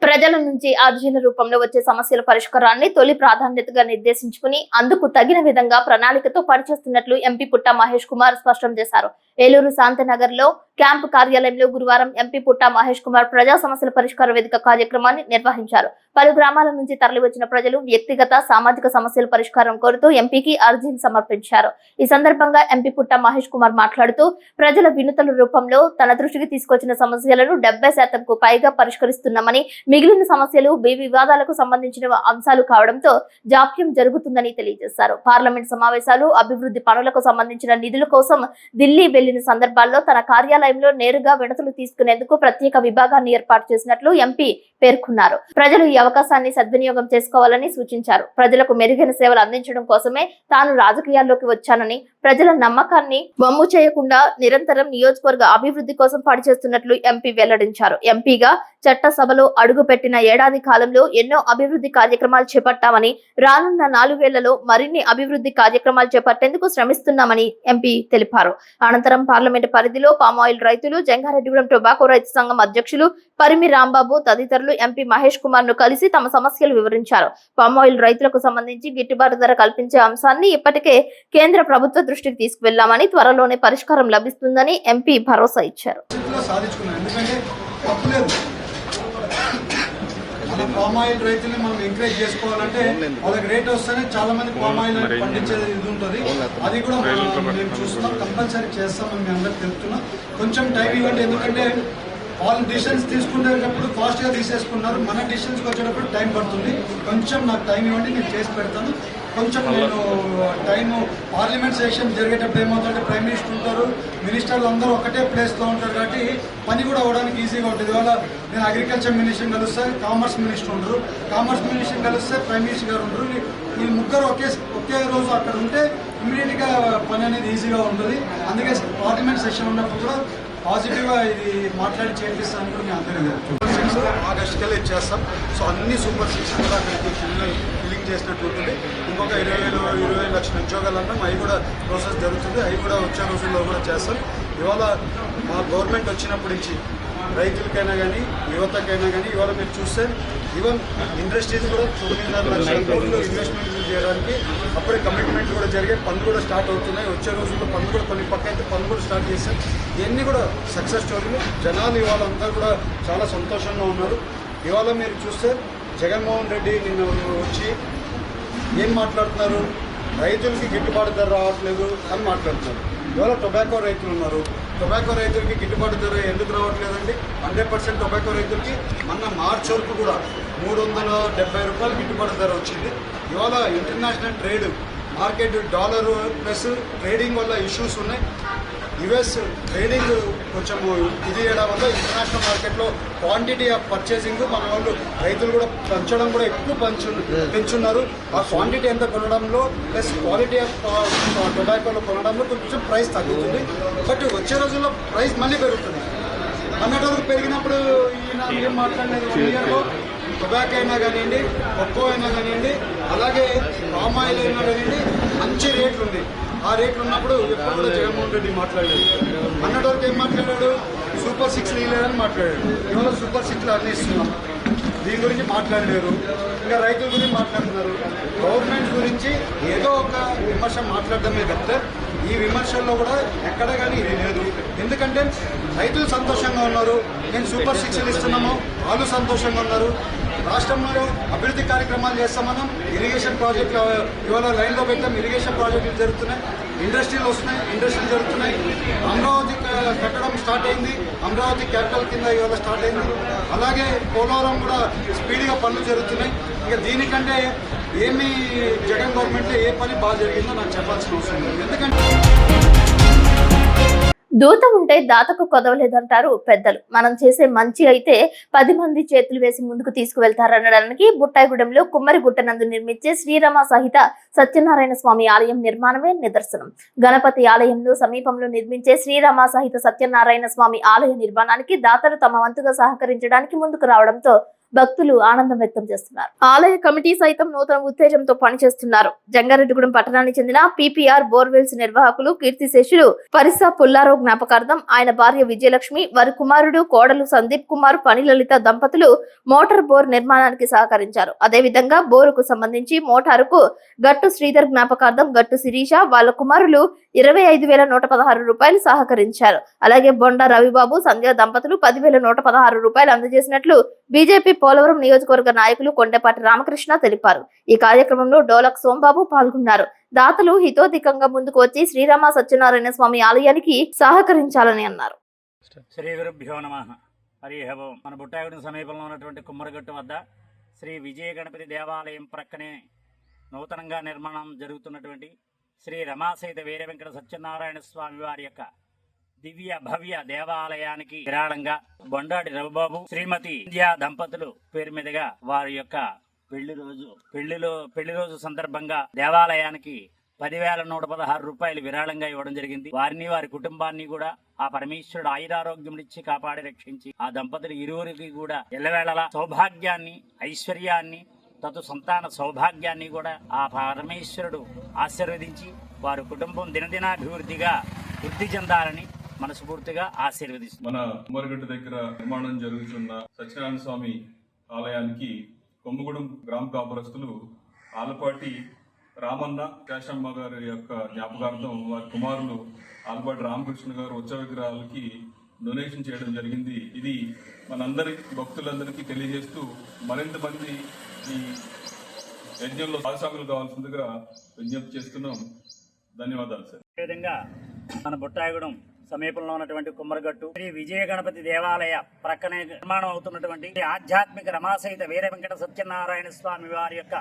ప్రజల నుంచి అర్జీల రూపంలో వచ్చే సమస్యల పరిష్కారాన్ని తొలి ప్రాధాన్యతగా నిర్దేశించుకుని అందుకు తగిన విధంగా ప్రణాళికతో పనిచేస్తున్నట్లు ఎంపీ పుట్ట మహేష్ కుమార్ స్పష్టం చేశారు. ఏలూరు శాంతనగర్ లో క్యాంపు కార్యాలయంలో గురువారం ఎంపీ పుట్ట మహేష్ కుమార్ ప్రజా సమస్యల పరిష్కార వేదిక కార్యక్రమాన్ని నిర్వహించారు. పలు గ్రామాల నుంచి తరలివచ్చిన ప్రజలు వ్యక్తిగత సామాజిక సమస్యల పరిష్కారం కోరుతూ ఎంపీకి అర్జీలు సమర్పించారు. ఈ సందర్భంగా ఎంపీ పుట్ట మహేష్ కుమార్ మాట్లాడుతూ ప్రజల వినతుల రూపంలో తన దృష్టికి తీసుకొచ్చిన సమస్యలను 70% పైగా పరిష్కరిస్తున్నామని, మిగిలిన సమస్యలు వివాదాలకు సంబంధించిన అంశాలు కావడంతో జాప్యం జరుగుతుందని తెలియజేశారు. పార్లమెంట్ సమావేశాలు, అభివృద్ధి పనులకు సంబంధించిన నిధుల కోసం ఢిల్లీ వెళ్లిన సందర్భాల్లో తన కార్యాలయంలో నేరుగా వినతులు తీసుకునేందుకు ప్రత్యేక విభాగాన్ని ఏర్పాటు చేసినట్లు ఎంపీ పేర్కొన్నారు. ప్రజలు ఈ అవకాశాన్ని సద్వినియోగం చేసుకోవాలని సూచించారు. ప్రజలకు మెరుగైన సేవలు అందించడం కోసమే తాను రాజకీయాల్లోకి వచ్చానని, ప్రజల నమ్మకాన్ని వమ్ము చేయకుండా నిరంతరం నియోజకవర్గ అభివృద్ధి కోసం పనిచేస్తున్నట్లు ఎంపీ వెల్లడించారు. ఎంపీగా చట్టసభలో అడుగుపెట్టిన ఏడాది కాలంలో ఎన్నో అభివృద్ధి కార్యక్రమాలు చేపట్టామని, రానున్న 4 ఏళ్లలో మరిన్ని అభివృద్ధి కార్యక్రమాలు చేపట్టేందుకు శ్రమిస్తున్నామని ఎంపీ తెలిపారు. అనంతరం పార్లమెంటు పరిధిలో పామాయిల్ రైతులు, జంగారెడ్డిగూడెం టొబాకో రైతు సంఘం అధ్యక్షులు పరిమి రాంబాబు తదితరులు ఎంపీ మహేష్ కుమార్ ను కలిసి తమ సమస్యలు వివరించారు. పామాయిల్ రైతులకు సంబంధించి గిట్టుబాటు ధర కల్పించే అంశాన్ని ఇప్పటికే కేంద్ర ప్రభుత్వ దృష్టికి తీసుకువెళ్లామని, త్వరలోనే పరిష్కారం లభిస్తుందని ఎంపీ భరోసా ఇచ్చారు. పామాయిల్ రైతుల్ని మనం ఎంకరేజ్ చేసుకోవాలంటే వాళ్ళకి రేట్ వస్తేనే చాలా మంది పామాయిల్ పండించేది ఇది ఉంటుంది. అది కూడా మేము చూస్తున్నాం, కంపల్సరీ చేస్తామని మీ అందరికి తెలుపుతున్నాం. కొంచెం టైం ఇవ్వండి, ఎందుకంటే వాళ్ళు డిసిషన్స్ తీసుకునేటప్పుడు ఫాస్ట్గా తీసేసుకున్నారు. మన డిసిషన్స్కి వచ్చేటప్పుడు టైం పడుతుంది. కొంచెం నాకు టైం ఇవ్వండి, నేను చేసి పెడతాను. కొంచెం నేను టైము పార్లమెంట్ సెషన్ జరిగేటప్పుడు ఏమవుతుందంటే ప్రైమ్ మినిస్టర్ ఉంటారు, మినిస్టర్లు అందరూ ఒకటే ప్లేస్లో ఉంటారు కాబట్టి పని కూడా అవ్వడానికి ఈజీగా ఉంటుంది. ఇవాళ నేను అగ్రికల్చర్ మినిస్టర్ కలిస్తే కామర్స్ మినిస్టర్ ఉండరు, కామర్స్ మినిస్టర్ కలిస్తే ప్రైమ్ మినిస్టర్ గారు ఉండరు. ఈ ముగ్గురు ఒకే రోజు అక్కడ ఉంటే ఇమీడియట్గా పని అనేది ఈజీగా ఉంటుంది. అందుకే పార్లమెంట్ సెషన్ ఉన్నప్పుడు కూడా పాజిటివ్గా ఇది మాట్లాడి చేపిస్తాను కూడా మేము అందరూ ఆగస్టు కల్లా ఇచ్చేస్తాం. సో అన్ని సూపర్ 6 కూడా అక్కడికి ఫిల్లింగ్ చేసినట్టు ఉంటుంది. ఇంకొక 20 లక్షల ఉద్యోగాలు అన్నాం, అవి కూడా ప్రాసెస్ జరుగుతుంది. అవి కూడా వచ్చే రోజుల్లో కూడా చేస్తాం. ఇవాళ మా గవర్నమెంట్ వచ్చినప్పటి నుంచి రైతులకైనా కానీ యువతకైనా కానీ ఇవాళ మీరు చూస్తే ఈవెన్ ఇండస్ట్రీస్ కూడా 9.5 లక్షల కోట్లు ఇన్వెస్ట్మెంట్ చేయడానికి అప్పుడే కమిట్మెంట్ కూడా జరిగే పనులు కూడా స్టార్ట్ అవుతున్నాయి. వచ్చే రోజుల్లో పనులు కూడా కొన్ని పక్క అయితే పనులు కూడా స్టార్ట్ చేస్తాం. ఇవన్నీ కూడా సక్సెస్ స్టోరీలు. జనాలు ఇవాళ అంతా కూడా చాలా సంతోషంగా ఉన్నారు. ఇవాళ మీరు చూస్తే జగన్మోహన్ రెడ్డి నిన్న వచ్చి ఏం మాట్లాడుతున్నారు, రైతులకి గిట్టుబాటు ధర రావట్లేదు అని మాట్లాడుతున్నారు. ఇవాళ టొబాకో రైతులు ఉన్నారు, టొబాకో రైతులకి గిట్టుబాటు ధర ఎందుకు రావట్లేదండి? 100% టొబాకో రైతులకి మొన్న మార్చి వరకు కూడా 370 రూపాయలు గిట్టుబాటు ధర వచ్చింది. ఇవాళ international trade market dollar plus trading వల్ల ఇష్యూస్ ఉన్నాయి. యుఎస్ ట్రేడింగ్ కొంచెం ఇది చేయడం వల్ల ఇంటర్నేషనల్ మార్కెట్లో క్వాంటిటీ ఆఫ్ పర్చేసింగ్ మన వాళ్ళు రైతులు కూడా పెంచడం కూడా ఎక్కువ పెంచున్నారు. ఆ క్వాంటిటీ ఎంత కొనడంలో ప్లస్ క్వాలిటీ ఆఫ్ టొబాకోలో కొనడంలో కొంచెం ప్రైస్ తగ్గుతుంది. బట్ వచ్చే రోజుల్లో ప్రైస్ మళ్ళీ పెరుగుతుంది. అన్నట్టు వరకు పెరిగినప్పుడు ఈయన ఏం మాట్లాడలేదు. 1 ఇయర్లో టొబాకో అయినా కానివ్వండి, కొక్కో అయినా కానివ్వండి, అలాగే పామ్ ఆయిల్ అయినా కానివ్వండి, మంచి రేట్లు ఉంది. ఆ రేట్లు ఉన్నప్పుడు ఎప్పుడు కూడా జగన్మోహన్ రెడ్డి మాట్లాడాడు. అన్నటి వరకు ఏం మాట్లాడాడు? సూపర్ 6 లేదని మాట్లాడాడు. ఇవాళ సూపర్ 6 అన్నీ ఇస్తున్నాం. దీని గురించి మాట్లాడలేరు. ఇంకా రైతుల గురించి మాట్లాడుతున్నారు. గవర్నమెంట్ గురించి ఏదో ఒక విమర్శ మాట్లాడడమే తప్పితే ఈ విమర్శల్లో కూడా ఎక్కడ కానీ ఇది లేదు. ఎందుకంటే రైతులు సంతోషంగా ఉన్నారు, నేను సూపర్ 6 ఇస్తున్నాము, వాళ్ళు సంతోషంగా ఉన్నారు. రాష్ట్రంలో అభివృద్ధి కార్యక్రమాలు చేస్తామన్నాం. ఇరిగేషన్ ప్రాజెక్టులు ఇవాళ లైన్లో పెట్టాం. ఇరిగేషన్ ప్రాజెక్టులు జరుగుతున్నాయి, ఇండస్ట్రీలు వస్తున్నాయి, ఇండస్ట్రీలు జరుగుతున్నాయి. అమరావతి కట్టడం స్టార్ట్ అయింది, అమరావతి క్యాపిటల్ కింద ఇవాళ స్టార్ట్ అయింది. అలాగే పోలవరం కూడా స్పీడ్గా పనులు జరుగుతున్నాయి. ఇక దీనికంటే ఏమి జగన్ గవర్నమెంట్లో ఏ పని బాగా జరిగిందో నాకు చెప్పాల్సిన అవసరం లేదు. ఎందుకంటే దూత ఉంటే దాతకు కొదవలేదంటారు పెద్దలు. మనం చేసే మంచి అయితే 10 మంది చేతులు వేసి ముందుకు తీసుకువెళ్తారనడానికి బుట్టాయిగూడెంలో కుమ్మరిగుట్టనందు నిర్మించే శ్రీరామ సహిత సత్యనారాయణ స్వామి ఆలయం నిర్మాణమే నిదర్శనం. గణపతి ఆలయంలో సమీపంలో నిర్మించే శ్రీరామ సహిత సత్యనారాయణ స్వామి ఆలయ నిర్మాణానికి దాతలు తమ వంతుగా సహకరించడానికి ముందుకు రావడంతో భక్తులు ఆనందం వ్యక్తం చేస్తున్నారు. ఆలయ కమిటీ సైతం నూతన ఉత్తేజంతో పనిచేస్తున్నారు. జంగారెడ్డిగూడెం పట్టణానికి చెందిన పీపీఆర్ బోర్వెల్స్ నిర్వాహకులు కీర్తిశేషులు పరిసా పుల్లారావు జ్ఞాపకార్థం ఆయన భార్య విజయలక్ష్మి, వారి కుమారుడు కోడలు సందీప్ కుమార్, పనిలలిత దంపతులు మోటార్ బోర్ నిర్మాణానికి సహకరించారు. అదేవిధంగా బోరుకు సంబంధించి మోటారుకు గట్టు శ్రీధర్ జ్ఞాపకార్థం గట్టు శిరీష, వాళ్ళ కుమారులు 25,116 రూపాయలు సహకరించారు. అలాగే బొండ రవిబాబు, సంధ్య దంపతులు 10,116 రూపాయలు అందజేసినట్లు బీజేపీ పోలవరం నియోజకవర్గ నాయకులు కొండపాటి రామకృష్ణ తెలిపారు. ఈ కార్యక్రమంలో డోలక్ సోంబాబు పాల్గొన్నారు. దాతలు హితోధికంగా ముందుకు వచ్చి శ్రీరామ సత్యనారాయణ స్వామి ఆలయానికి సహకరించాలని అన్నారు. శ్రీ గురుభ్యో నమః. హరి ఓం. మన బుట్టాయిగూడెం సమీపంలో ఉన్నటువంటి కుమ్మరిగట్టు వద్ద శ్రీ విజయ గణపతి దేవాలయం ప్రక్కనే నూతనంగా నిర్మాణం జరుగుతున్నటువంటి శ్రీ రమాసహిత వీర వెంకట సత్యనారాయణ స్వామి వారి యొక్క దివ్య భవ్య దేవాలయానికి విరాళంగా బొండాడి రవిబాబు శ్రీమతి ఇండియా దంపతులు పేరు మీదుగా వారి యొక్క పెళ్లి రోజు సందర్భంగా దేవాలయానికి 10,116 రూపాయలు విరాళంగా ఇవ్వడం జరిగింది. వారిని వారి కుటుంబాన్ని కూడా ఆ పరమేశ్వరుడు ఆయురారోగ్యములిచ్చి కాపాడి రక్షించి ఆ దంపతులు ఇరువురికి కూడా ఎల్లవేళలా సౌభాగ్యాన్ని, ఐశ్వర్యాన్ని, తతు సంతాన సౌభాగ్యాన్ని కూడా ఆ పరమేశ్వరుడు ఆశీర్వదించి వారి కుటుంబం దినదినాభివృద్ధిగా వృద్ధి చెందాలని మనస్ఫూర్తిగా ఆశీర్వదిస్తుంది. మన కుమ్మరిగట్టు దగ్గర నిర్మాణం జరుగుతున్న సత్యనారాయణ స్వామి ఆలయానికి కొమ్మగూడెం గ్రామ కాపురస్తులు ఆలపాటి రామన్న కేశమ్మ గారి యొక్క జ్ఞాపకార్థం వారి కుమారులు ఆలపాటి రామకృష్ణ గారు ఉత్సవ విగ్రహాలకి డొనేషన్ చేయడం జరిగింది. ఇది మనందరి భక్తులందరికీ తెలియజేస్తూ మరింత మంది ఈ యజ్ఞంలో భాగస్వాములు కావాల్సిందిగా విజ్ఞప్తి చేస్తున్నాం. ధన్యవాదాలు సార్. అదేవిధంగా మన బుట్టాయిగూడెం సమీపంలో ఉన్నటువంటి కుమ్మరిగట్టు శ్రీ విజయ గణపతి దేవాలయ ప్రక్కనే నిర్మాణం అవుతున్నటువంటి ఆధ్యాత్మిక రమాసహిత వీర వెంకట సత్యనారాయణ స్వామి వారి యొక్క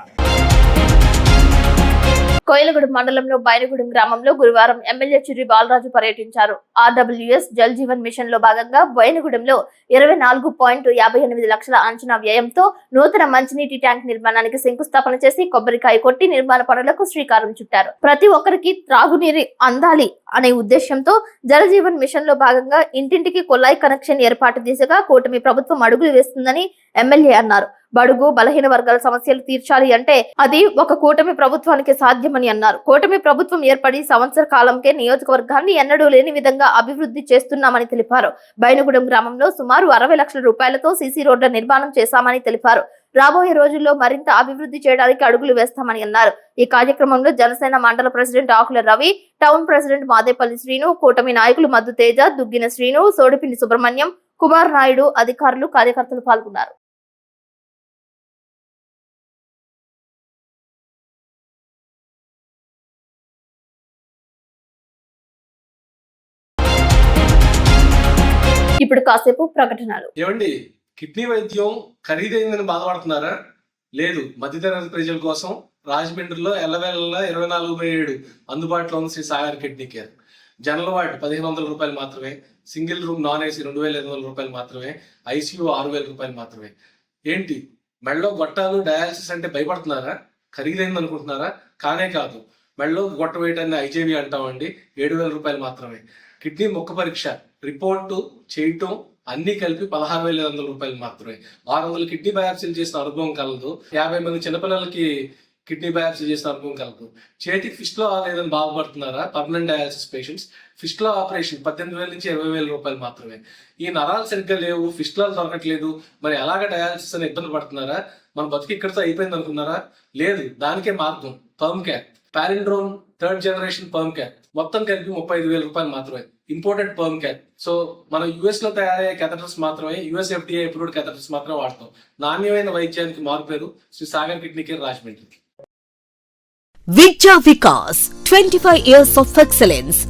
కోయిలగూడెం మండలంలో బైనగూడెం గ్రామంలో గురువారం ఎమ్మెల్యే చిర్రి బాలరాజు పర్యటించారు. ఆర్డబ్ల్యూఎస్ జల్ జీవన్ మిషన్ లో భాగంగా బైనగూడెంలో 24.58 లక్షల అంచనా వ్యయంతో నూతన మంచినీటి ట్యాంక్ నిర్మాణానికి శంకుస్థాపన చేసి కొబ్బరికాయ కొట్టి నిర్మాణ పనులకు శ్రీకారం చుట్టారు. ప్రతి ఒక్కరికి త్రాగునీరు అందాలి అనే ఉద్దేశంతో జల జీవన్ మిషన్ లో భాగంగా ఇంటింటికి కుళాయి కనెక్షన్ ఏర్పాటు దిశగా కూటమి ప్రభుత్వం అడుగులు వేస్తుందని ఎమ్మెల్యే అన్నారు. బడుగు బలహీన వర్గాల సమస్యలు తీర్చాలి అంటే అది ఒక కూటమి ప్రభుత్వానికి సాధ్యమని అన్నారు. కూటమి ప్రభుత్వం ఏర్పడి సంవత్సర కాలంకే నియోజకవర్గాన్ని ఎన్నడూ లేని విధంగా అభివృద్ధి చేస్తున్నామని తెలిపారు. బైనగూడెం గ్రామంలో సుమారు 60 లక్షల రూపాయలతో సీసీ రోడ్ల నిర్మాణం చేశామని తెలిపారు. రాబోయే రోజుల్లో మరింత అభివృద్ధి చేయడానికి అడుగులు వేస్తామని అన్నారు. ఈ కార్యక్రమంలో జనసేన మండల ప్రెసిడెంట్ ఆకుల రవి, టౌన్ ప్రెసిడెంట్ మాదేపల్లి శ్రీను, కూటమి నాయకులు మద్దు తేజ, దుగ్గిన శ్రీను, సోడిపిండి సుబ్రహ్మణ్యం, కుమార్ నాయుడు, అధికారులు, కార్యకర్తలు పాల్గొన్నారు. ఇప్పుడు కాసేపు ప్రకటనలు. ఏమండి, కిడ్నీ వైద్యం ఖరీదైందని బాధపడుతున్నారా? లేదు, మధ్యతరగతి ప్రజల కోసం రాజమండ్రిలో ఎల్లవేళ 24/7 అందుబాటులో ఉంది Shri Sagar Kidney Care. General ward 1,500 రూపాయలు మాత్రమే, సింగిల్ రూమ్ నాన్ ఏసీ 2,500 రూపాయలు మాత్రమే, ఐసీయూ 6,000 రూపాయలు మాత్రమే. ఏంటి, మెడలో గొట్టాలు డయాలసిస్ అంటే భయపడుతున్నారా? ఖరీదైంది అనుకుంటున్నారా? కానే కాదు. మెడలో గొట్ట వేయటాన్ని ఐజేవి అంటామండి, 7,000 రూపాయలు మాత్రమే. కిడ్నీ ముక్క పరీక్ష రిపోర్టు చేయటం అన్ని కలిపి 16,500 రూపాయలు మాత్రమే. 600 కిడ్నీ బయాప్సీలు చేసిన అనుభవం కలదు. 50 మంది చిన్నపిల్లలకి కిడ్నీ బయాప్సీ చేసిన అనుభవం కలదు. చేతికి ఫిస్ట్లో లేదని బాధపడుతున్నారా? పర్మనెంట్ డయాలసిస్ పేషెంట్స్ ఫిస్ట్లో ఆపరేషన్ 18,000 నుంచి 20,000 రూపాయలు మాత్రమే. ఈ నరాలు సరిగ్గా లేవు, ఫిస్టులాలు దొరకట్లేదు, మరి ఎలాగ డయాలసిస్ అని ఇబ్బంది పడుతున్నారా? మన బతుకు ఇక్కడితో అయిపోయింది అనుకున్నారా? లేదు, దానికే మార్గం perm cath, palindrome 3rd generation perm cath. మొత్తం కలిపి 35,000 రూపాయలు మాత్రమే. Imported perm cath. సో మనం యుఎస్ లో తయారయ్యే కెథటర్స్ మాత్రమే, యుఎస్ FDA అప్రూవ్డ్ కెథటర్స్ మాత్రమే వాడతాం. నాణ్యమైన వైద్యానికి మారుపేరు శ్రీ సాగర్ కిడ్నీ కేర్ రాజమండ్రి. విద్యా Vikas 25 years of excellence.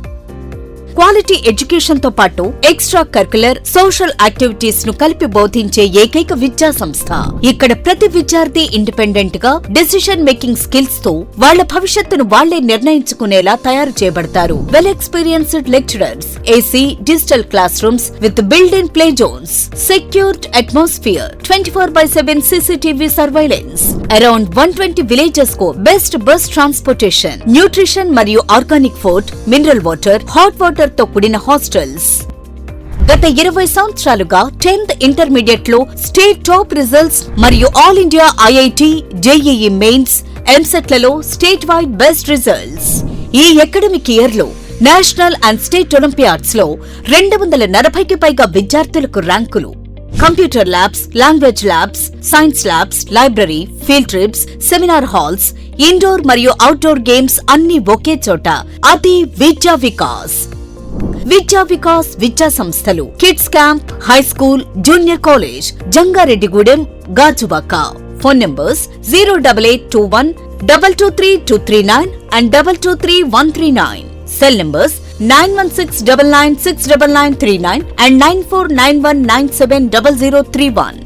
Quality education తో పాటు ఎక్స్ట్రా కరికులర్ సోషల్ యాక్టివిటీస్ ను కలిపి బోధించే ఏకైక విద్యా సంస్థ. ఇక్కడ ప్రతి విద్యార్థి ఇండిపెండెంట్ గా డెసిషన్ మేకింగ్ స్కిల్స్ తో వాళ్ల భవిష్యత్తును వాళ్లే నిర్ణయించుకునేలా తయారు చేయబడతారు. Well experienced lecturers, AC digital class rooms with built in play zones, secured atmosphere, 24/7 CCTV surveillance. Around 120 villages కు బెస్ట్ బస్ ట్రాన్స్పోర్టేషన్, న్యూట్రిషన్ మరియు organic food, mineral water, hot water తో కూడిన హాస్టల్స్. గత 20 సంవత్సరాలుగా 10th ఇంటర్మీడియట్ లో state top results మరియు all India IIT, JEE mains, EAMCET లలో state wide best results. ఈ అకాడమిక్ ఇయర్ లో నేషనల్ అండ్ స్టేట్ ఒలింపియాడ్స్ లో 240కి పైగా విద్యార్థులకు ర్యాంకులు. Computer labs, language labs, science labs, library, field trips, seminar halls, indoor మరియు outdoor games అన్ని ఒకే చోట. అది విద్యా వికాస్. విద్యా వికాస్ విద్యా సంస్థలు kids camp, high school, junior college, Jangareddygudem, Gajuwaka. Phone numbers 08821 223239 and 223139. Cell numbers 9169969939 and 9491970031.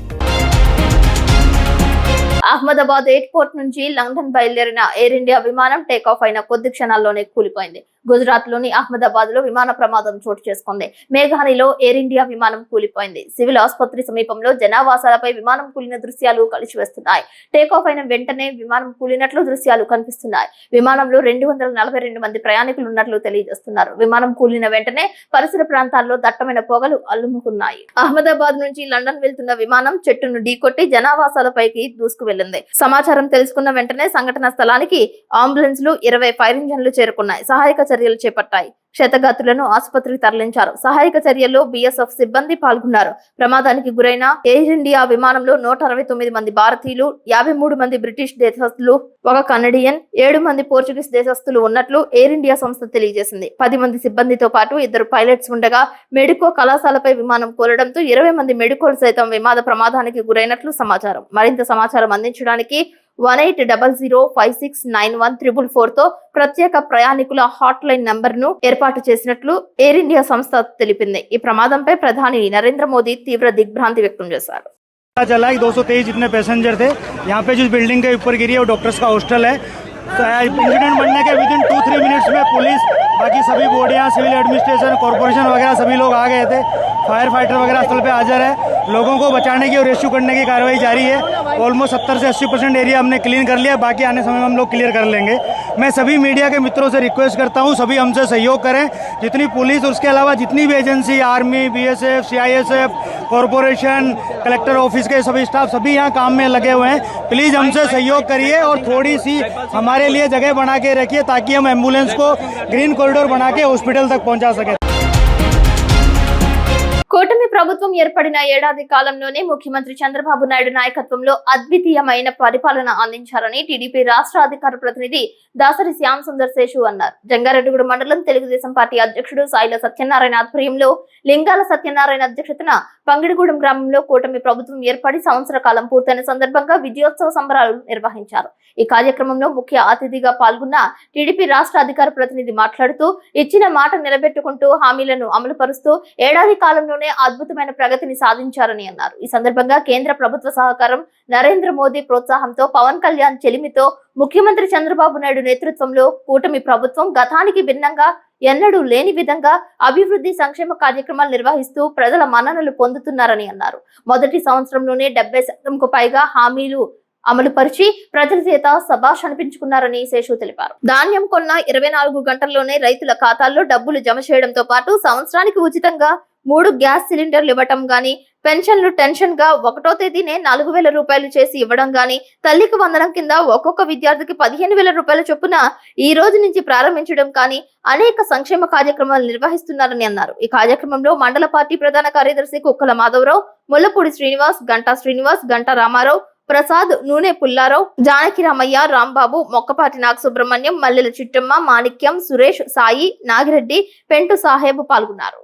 Ahmedabad airport నుంచి లండన్ బయలుదేరిన ఎయిర్ ఇండియా విమానం టేకాఫ్ అయిన కొద్ది క్షణాల్లోనే కూలిపోయింది. గుజరాత్ లోని అహ్మదాబాద్ లో విమాన ప్రమాదం చోటు చేసుకుంది. మేఘానిలో ఎయిర్ ఇండియా విమానం కూలిపోయింది. సివిల్ ఆసుపత్రి సమీపంలో జనావాసాలపై విమానం కూలిన దృశ్యాలు కలిసి వస్తున్నాయి. టేకాఫ్ అయిన వెంటనే విమానం కూలినట్లు దృశ్యాలు కనిపిస్తున్నాయి. విమానంలో 242 మంది ప్రయాణికులు ఉన్నట్లు తెలియజేస్తున్నారు. విమానం కూలిన వెంటనే పరిసర ప్రాంతాల్లో దట్టమైన పొగలు అల్లుముకున్నాయి. అహ్మదాబాద్ నుంచి లండన్ వెళ్తున్న విమానం చెట్టును ఢీకొట్టి జనావాసాలపైకి దూసుకు వెళ్లింది. సమాచారం తెలుసుకున్న వెంటనే సంఘటన స్థలానికి అంబులెన్స్లు 20 ఫైర్ ఇంజన్లు చేరుకున్నాయి. సహాయక చర్యలు చేపట్టాయి. క్షతగాత్రులను ఆసుపత్రికి తరలించారు. సహాయక చర్యల్లో బీఎస్ఎఫ్ సిబ్బంది పాల్గొన్నారు. ప్రమాదానికి గురైన ఎయిర్ ఇండియా విమానంలో 169 మంది భారతీయులు, 53 మంది బ్రిటిష్ దేశస్థులు, 1 కనడియన్, 7 మంది పోర్చుగీస్ దేశస్థులు ఉన్నట్లు ఎయిర్ ఇండియా సంస్థ తెలియజేసింది. 10 మంది సిబ్బందితో పాటు 2 పైలట్స్ ఉండగా మెడికో కళాశాలపై విమానం కూలడంతో 20 మంది మెడికోలు సైతం విమాన ప్రమాదానికి గురైనట్లు సమాచారం. మరింత సమాచారం అందించడానికి 1800569144 తో ప్రత్యేక ప్రయాణికుల హాట్ లైన్ నంబర్ ను ఏర్పాటు చేసినట్లు ఎయిర్ ఇండియా సంస్థ తెలిపింది. ఈ ప్రమాదంపై ప్రధాని నరేంద్ర మోదీ తీవ్ర దిగ్భ్రాంతి వ్యక్తం చేశారు. चला 223 जितने पैसेंजर थे यहाँ पे जिस बिल्डिंग के ऊपर गिरी है वो डॉक्टर्स का हॉस्टल है। तो इंसिडेंट बनने के विदिन 2-3 मिनट्स में पुलिस, बाकी सभी बॉडियाँ, सिविल एडमिनिस्ट्रेशन, कॉर्पोरेशन वगैरह सभी लोग आ गए थे। फायर फाइटर वगैरह स्थल पे हाजिर है। लोगों को बचाने की और रेस्क्यू करने की कार्रवाई जारी है। ऑलमोस्ट 70 से 80% एरिया हमने क्लीन कर लिया, बाकी आने समय में हम लोग क्लियर कर लेंगे। मैं सभी मीडिया के मित्रों से रिक्वेस्ट करता हूँ, सभी हमसे सहयोग करें। जितनी पुलिस और उसके अलावा जितनी भी agency, army, BSF, CISF, corporation, collector office के सभी स्टाफ सभी यहाँ काम में लगे हुए हैं। प्लीज़ हमसे सहयोग करिए और थोड़ी सी हमारे लिए जगह बना के रखिए ताकि हम एम्बुलेंस को ग्रीन कॉरिडोर बना के हॉस्पिटल तक पहुँचा सकें। కూటమి ప్రభుత్వం ఏర్పడిన ఏడాది కాలంలోనే ముఖ్యమంత్రి చంద్రబాబు నాయుడు నాయకత్వంలో అద్వితీయమైన పరిపాలన అందించారని టీడీపీ రాష్ట్ర అధికార ప్రతినిధి దాసరి శ్యామ్ సుందర్ శేషు అన్నారు. జంగారెడ్డిగూడెం మండలం తెలుగుదేశం పార్టీ అధ్యక్షుడు సాయిల సత్యనారాయణ ఆధ్వర్యంలో లింగాల సత్యనారాయణ అధ్యక్షతన పంగిడిగూడెం గ్రామంలో కూటమి ప్రభుత్వం ఏర్పడి సంవత్సర కాలం పూర్తయిన సందర్భంగా విజయోత్సవ సంబరాలు నిర్వహించారు. ఈ కార్యక్రమంలో ముఖ్య అతిథిగా పాల్గొన్న టీడీపీ రాష్ట్ర అధికార ప్రతినిధి మాట్లాడుతూ ఇచ్చిన మాట నిలబెట్టుకుంటూ హామీలను అమలు పరుస్తూ ఏడాది కాలంలోనే అద్భుతమైన ప్రగతిని సాధించారని అన్నారు. ఈ సందర్భంగా కేంద్ర ప్రభుత్వ సహకారం, నరేంద్ర మోదీ ప్రోత్సాహంతో, పవన్ కళ్యాణ్ చెలిమితో ముఖ్యమంత్రి చంద్రబాబు నాయుడు నేతృత్వంలో కూటమి ప్రభుత్వం గతానికి భిన్నంగా ఎన్నడూ లేని విధంగా అభివృద్ధి సంక్షేమ కార్యక్రమాలు నిర్వహిస్తూ ప్రజల మన్ననలు పొందుతున్నారని అన్నారు. మొదటి సంవత్సరంలోనే 70% పైగా హామీలు అమలు పరిచి ప్రజల చేత శభాష్ అనిపించుకున్నారని శేషు తెలిపారు. ధాన్యం కొన్న 24 గంటల్లోనే రైతుల ఖాతాల్లో డబ్బులు జమ చేయడంతో పాటు సంవత్సరానికి ఉచితంగా 3 గ్యాస్ సిలిండర్లు ఇవ్వటం గాని, పెన్షన్లు టెన్షన్ గా 1వ తేదీనే 4,000 రూపాయలు చేసి ఇవ్వడం గాని, తల్లికి వందనం కింద ఒక్కొక్క విద్యార్థికి 15,000 రూపాయల చొప్పున ఈ రోజు నుంచి ప్రారంభించడం కానీ అనేక సంక్షేమ కార్యక్రమాలు నిర్వహిస్తున్నారని అన్నారు. ఈ కార్యక్రమంలో మండల పార్టీ ప్రధాన కార్యదర్శి కుక్కల మాధవరావు, ముల్లపూడి శ్రీనివాస్, గంటా శ్రీనివాస్, గంటా రామారావు, ప్రసాద్, నూనె పుల్లారావు, జానకి రామయ్య, రాంబాబు, మొక్కపాటి నాగసుబ్రహ్మణ్యం, మల్లెల చిట్టమ్మ, మాణిక్యం, సురేష్, సాయి, నాగిరెడ్డి, పెంటు సాహెబ్ పాల్గొన్నారు.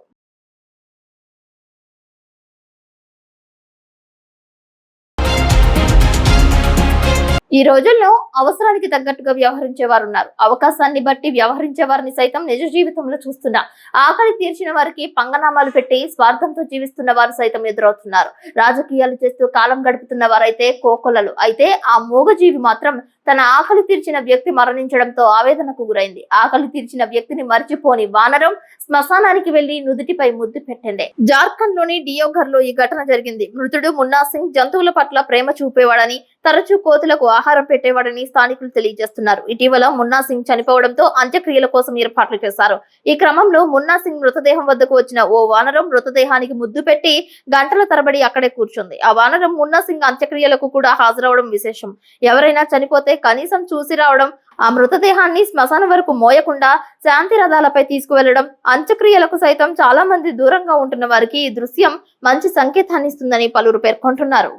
ఈ రోజుల్లో అవసరానికి తగ్గట్టుగా వ్యవహరించే వారు ఉన్నారు. అవకాశాన్ని బట్టి వ్యవహరించే వారిని సైతం నిజ జీవితంలో చూస్తున్నా. ఆకలి తీర్చిన వారికి పంగనామాలు పెట్టి స్వార్థంతో జీవిస్తున్న వారు సైతం ఎదురవుతున్నారు. రాజకీయాలు చేస్తూ కాలం గడుపుతున్న వారైతే కోకొల్లలు. అయితే ఆ మూగజీవి మాత్రం తన ఆకలి తీర్చిన వ్యక్తి మరణించడంతో ఆవేదనకు గురైంది. ఆకలి తీర్చిన వ్యక్తిని మర్చిపోని వానరం శ్మశానానికి వెళ్లి నుదుటిపై ముద్దు పెట్టింది. జార్ఖండ్ లోని డియోఘర్ లో ఈ ఘటన జరిగింది. మృతుడు మున్నా సింగ్ జంతువుల పట్ల ప్రేమ చూపేవాడని, తరచూ కోతులకు ఆహారం పెట్టేవాడని స్థానికులు తెలియజేస్తున్నారు. ఇటీవల మున్నా సింగ్ చనిపోవడంతో అంత్యక్రియల కోసం ఏర్పాట్లు చేశారు. ఈ క్రమంలో మున్నా సింగ్ మృతదేహం వద్దకు వచ్చిన ఓ వానరం మృతదేహానికి ముద్దు పెట్టి గంటల తరబడి అక్కడే కూర్చుంది. ఆ వానరం మున్నా సింగ్ అంత్యక్రియలకు కూడా హాజరవడం విశేషం. ఎవరైనా చనిపోతే కనీసం చూసి రావడం, ఆ మృతదేహాన్ని శ్మశానం వరకు మోయకుండా శాంతి రథాలపై తీసుకువెళ్లడం, అంత్యక్రియలకు సైతం చాలా మంది దూరంగా ఉంటున్న వారికి ఈ దృశ్యం మంచి సంకేతాన్ని ఇస్తుందని పలువురు పేర్కొంటున్నారు.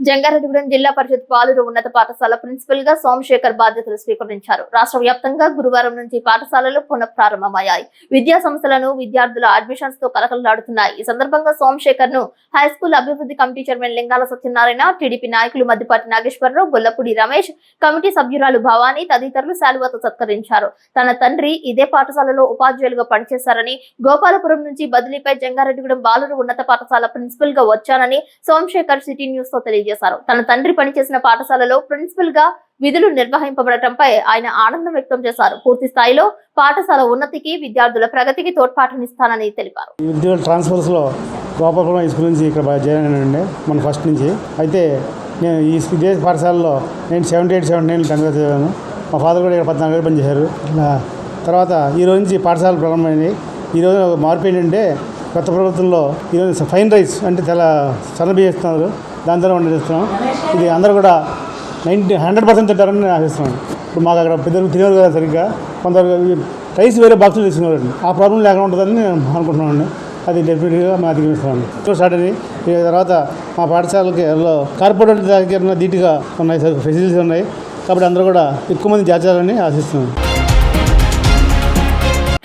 జంగారెడ్డిగూడెం జిల్లా పరిషత్ బాలుర ఉన్నత పాఠశాల ప్రిన్సిపల్ గా సోమశేఖర్ బాధ్యతలు స్వీకరించారు. రాష్ట్ర వ్యాప్తంగా గురువారం నుంచి పాఠశాలలు పునః ప్రారంభమయ్యాయి. విద్యా సంస్థలను విద్యార్థుల అడ్మిషన్స్ తో కలకలలాడుతున్నాయి. ఈ సందర్భంగా సోమశేఖర్ ను హైస్కూల్ అభివృద్ధి కమిటీ చైర్మన్ లింగాల సత్యనారాయణ, టీడీపీ నాయకులు మద్దిపాటి నాగేశ్వరరావు, గొల్లపూడి రమేష్, కమిటీ సభ్యురాలు భవానీ తదితరులు శాలువాతో సత్కరించారు. తన తండ్రి ఇదే పాఠశాలలో ఉపాధ్యాయులుగా పనిచేశారని, గోపాలపురం నుంచి బదిలీపై జంగారెడ్డిగూడెం బాలుర ఉన్నత పాఠశాల ప్రిన్సిపల్ గా వచ్చానని సోమశేఖర్ సిటీ న్యూస్ తో తెలియజేశారు. తన తండ్రి పనిచేసిన పాఠశాలలో ప్రిన్సిపల్ గా విధులు నిర్వహింపబడటంపై ఆయన ఆనందం వ్యక్తం చేశారు. పూర్తి స్థాయిలో పాఠశాల ఉన్నతికి, విద్యార్థుల ప్రగతికి తోడ్పాటునిస్తానని తెలిపారు. విద్యార్థుల ట్రాన్స్ఫర్స్ లో గోపాలపురం హై స్కూల్ నుంచి ఇక్కడ జాయిన్ అయ్యానండి మన ఫస్ట్ నుంచి. అయితే నేను ఈ ఇదే పాఠశాలలో నేను 78-79 10th చదివాను. మా ఫాదర్ కూడా ఇక్కడ 14 ఏళ్ళు పనిచేశారు. తర్వాత ఈ రోజు నుంచి పాఠశాల ప్రారంభమైంది. ఈరోజు మార్పు ఏంటంటే కొత్త ప్రభుత్వంలో ఈరోజు ఫైన్ రైస్ అంటే చాలా సన్నబియ్యం ఇస్తున్నారు. దాని ద్వారా వండిస్తున్నాం. ఇది అందరూ కూడా 100% తింటారని నేను ఆశిస్తున్నాను. ఇప్పుడు మాకు అక్కడ పెద్దలు తినేవారు కదా సరిగ్గా, కొంతవరకు రైస్ వేరే బాక్సులు తీసుకునేవారండి. ఆ ప్రాబ్లం లేకుండా ఉంటుందని నేను అనుకుంటున్నాను. అది డెఫినెట్గా మేము అధిగమిస్తామండి. స్టార్ట్ అని తర్వాత మా పాఠశాలకి కార్పొరేట్ దగ్గర ధీటుగా ఉన్నాయి, ఫెసిలిటీస్ ఉన్నాయి. కాబట్టి అందరూ కూడా ఎక్కువ మంది చేర్చాలని ఆశిస్తున్నాను.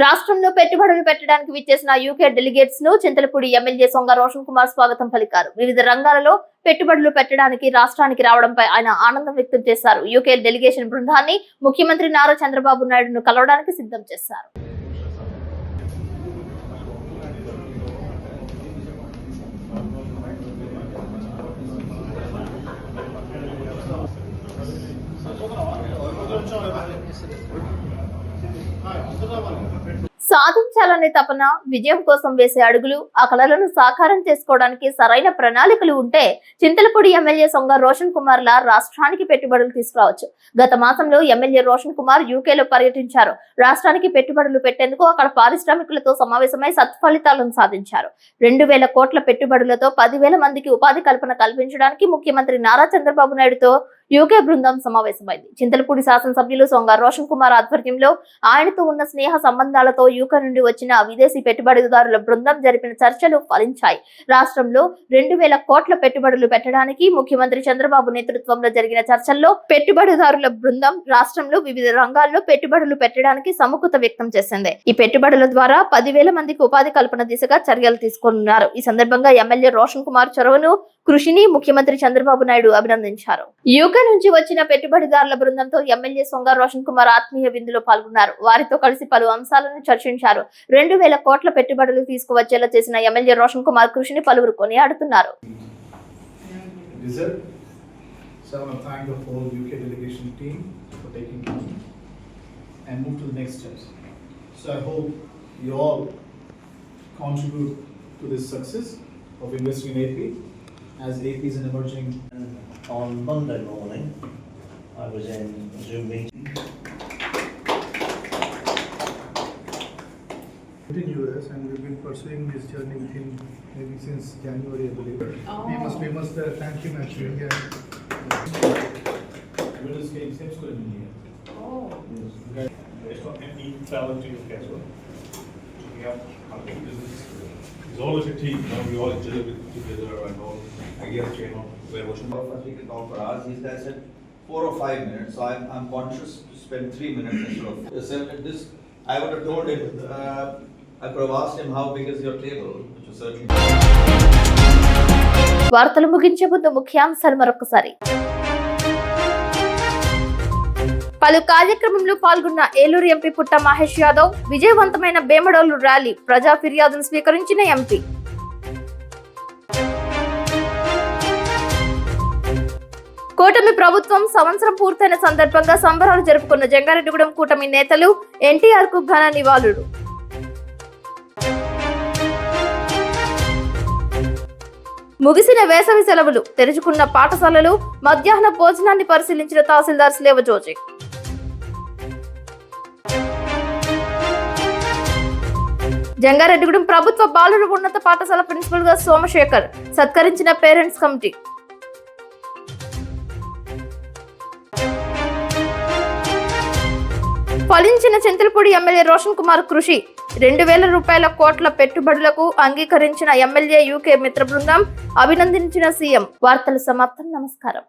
రాష్ట్రంలో పెట్టుబడులు పెట్టడానికి విచ్చేసిన యూకే డెలిగేట్స్ ను చింతలపూడి ఎమ్మెల్యే సొంగ రోషన్ కుమార్ స్వాగతం పలికారు. వివిధ రంగాలలో పెట్టుబడులు పెట్టడానికి రాష్ట్రానికి రావడంపై ఆయన ఆనందం వ్యక్తం చేశారు. యూకే డెలిగేషన్ బృందాన్ని ముఖ్యమంత్రి నారా చంద్రబాబు నాయుడును కలవడానికి సిద్ధం చేశారు. సాధించాలనే తపన, విజయం కోసం వేసే అడుగులు, ఆ కలలను సాకారం చేసుకోవడానికి సరైన ప్రణాళికలు ఉంటే చింతలపూడి ఎమ్మెల్యే సొంగ రోషన్ కుమార్ లా రాష్ట్రానికి పెట్టుబడులు తీసుకురావచ్చు. గత మాసంలో ఎమ్మెల్యే రోషన్ కుమార్ యూకేలో పర్యటించారు. రాష్ట్రానికి పెట్టుబడులు పెట్టేందుకు అక్కడ పారిశ్రామికులతో సమావేశమై సత్ఫలితాలను సాధించారు. 2,000 కోట్ల పెట్టుబడులతో 10,000 మందికి ఉపాధి కల్పన కల్పించడానికి ముఖ్యమంత్రి నారా చంద్రబాబు నాయుడుతో యూకే బృందం సమావేశమైంది. చింతలపూడి శాసనసభ్యులు సొంగ రోషన్ కుమార్ ఆధ్వర్యంలో ఆయనతో ఉన్న స్నేహ సంబంధాలతో యూకే నుండి వచ్చిన విదేశీ పెట్టుబడిదారుల బృందం జరిపిన చర్చలు ఫలించాయి. రాష్ట్రంలో 2,000 కోట్ల పెట్టుబడులు పెట్టడానికి ముఖ్యమంత్రి చంద్రబాబు నేతృత్వంలో జరిగిన చర్చల్లో పెట్టుబడిదారుల బృందం రాష్ట్రంలో వివిధ రంగాల్లో పెట్టుబడులు పెట్టడానికి సముఖత వ్యక్తం చేసింది. ఈ పెట్టుబడుల ద్వారా 10,000 మందికి ఉపాధి కల్పన దిశగా చర్యలు తీసుకున్నారు. ఈ సందర్భంగా ఎమ్మెల్యే రోషన్ కుమార్ చొరవను, కృషిని ముఖ్యమంత్రి చంద్రబాబు నాయుడు అభినందించారు. యూకే నుంచి వచ్చిన పెట్టుబడిదారుల బృందంతో ఎమ్మెల్యే సొంగ రోషన్ కుమార్ ఆత్మీయ విందులో పాల్గొన్నారు. వారితో కలిసి పలు అంశాలను చర్చించారు. 2,000 కోట్ల పెట్టుబడులు తీసుకువచ్చేలా చేసిన ఎమ్మెల్యే రోషన్ కుమార్ కృషిని పలువురు కొనియాడుతున్నారు. As AP is an emerging. On Monday morning, I was in Zoom meeting. In US, and we've been pursuing this journey with him maybe since January, I believe. We must thank him actually. Yeah. We're just getting same school in India. Oh. Yes. It's not any talent to your case, right? Yeah. I think this is. It's always a team, you know, we all enjoy it together and all. I guess, you know, we're watching. We can talk for hours. These guys said 4 or 5 minutes, so I'm conscious to spend 3 minutes instead of 7. This, I would have told him, I could have asked him how big is your table, which was certainly. వార్తలు ముగించే ముందు ముఖ్యాంశాలు మరొకసారి. పలు కార్యక్రమంలో పాల్గొన్న Eluru MP పుట్ట మహేష్ యాదవ్, విజయవంతమైన బేమడోలు ర్యాలీ, ప్రజా ఫిర్యాదును స్వీకరించిన ఎంపీ. కూటమి ప్రభుత్వం సంవత్సరం పూర్తయిన సందర్భంగా సంబరాలు జరుపుకున్న జంగారెడ్డిగూడెం కూటమి నేతలు, ఎన్టీఆర్ కు ఘన నివాళులు. ముగిసిన వేసవి సెలవులు, తెరుచుకున్న పాఠశాలలు, మధ్యాహ్న భోజనాన్ని పరిశీలించిన తహసీల్దార్ స్లేవజోజి. జంగారెడ్డిగూడెం ప్రభుత్వ బాలుర ఉన్నత పాఠశాల ప్రిన్సిపల్ గా సోమశేఖర్, సత్కరించిన పేరెంట్స్ కమిటీ. ఫలించిన చింతలపూడి ఎమ్మెల్యే రోషన్ కుమార్ కృషి 2,000 రూపాయల కోట్ల పెట్టుబడులకు అంగీకరించిన ఎమ్మెల్యే యూకే మిత్ర బృందం అభినందించిన సీఎం. వార్తలు సమాప్తం. నమస్కారం.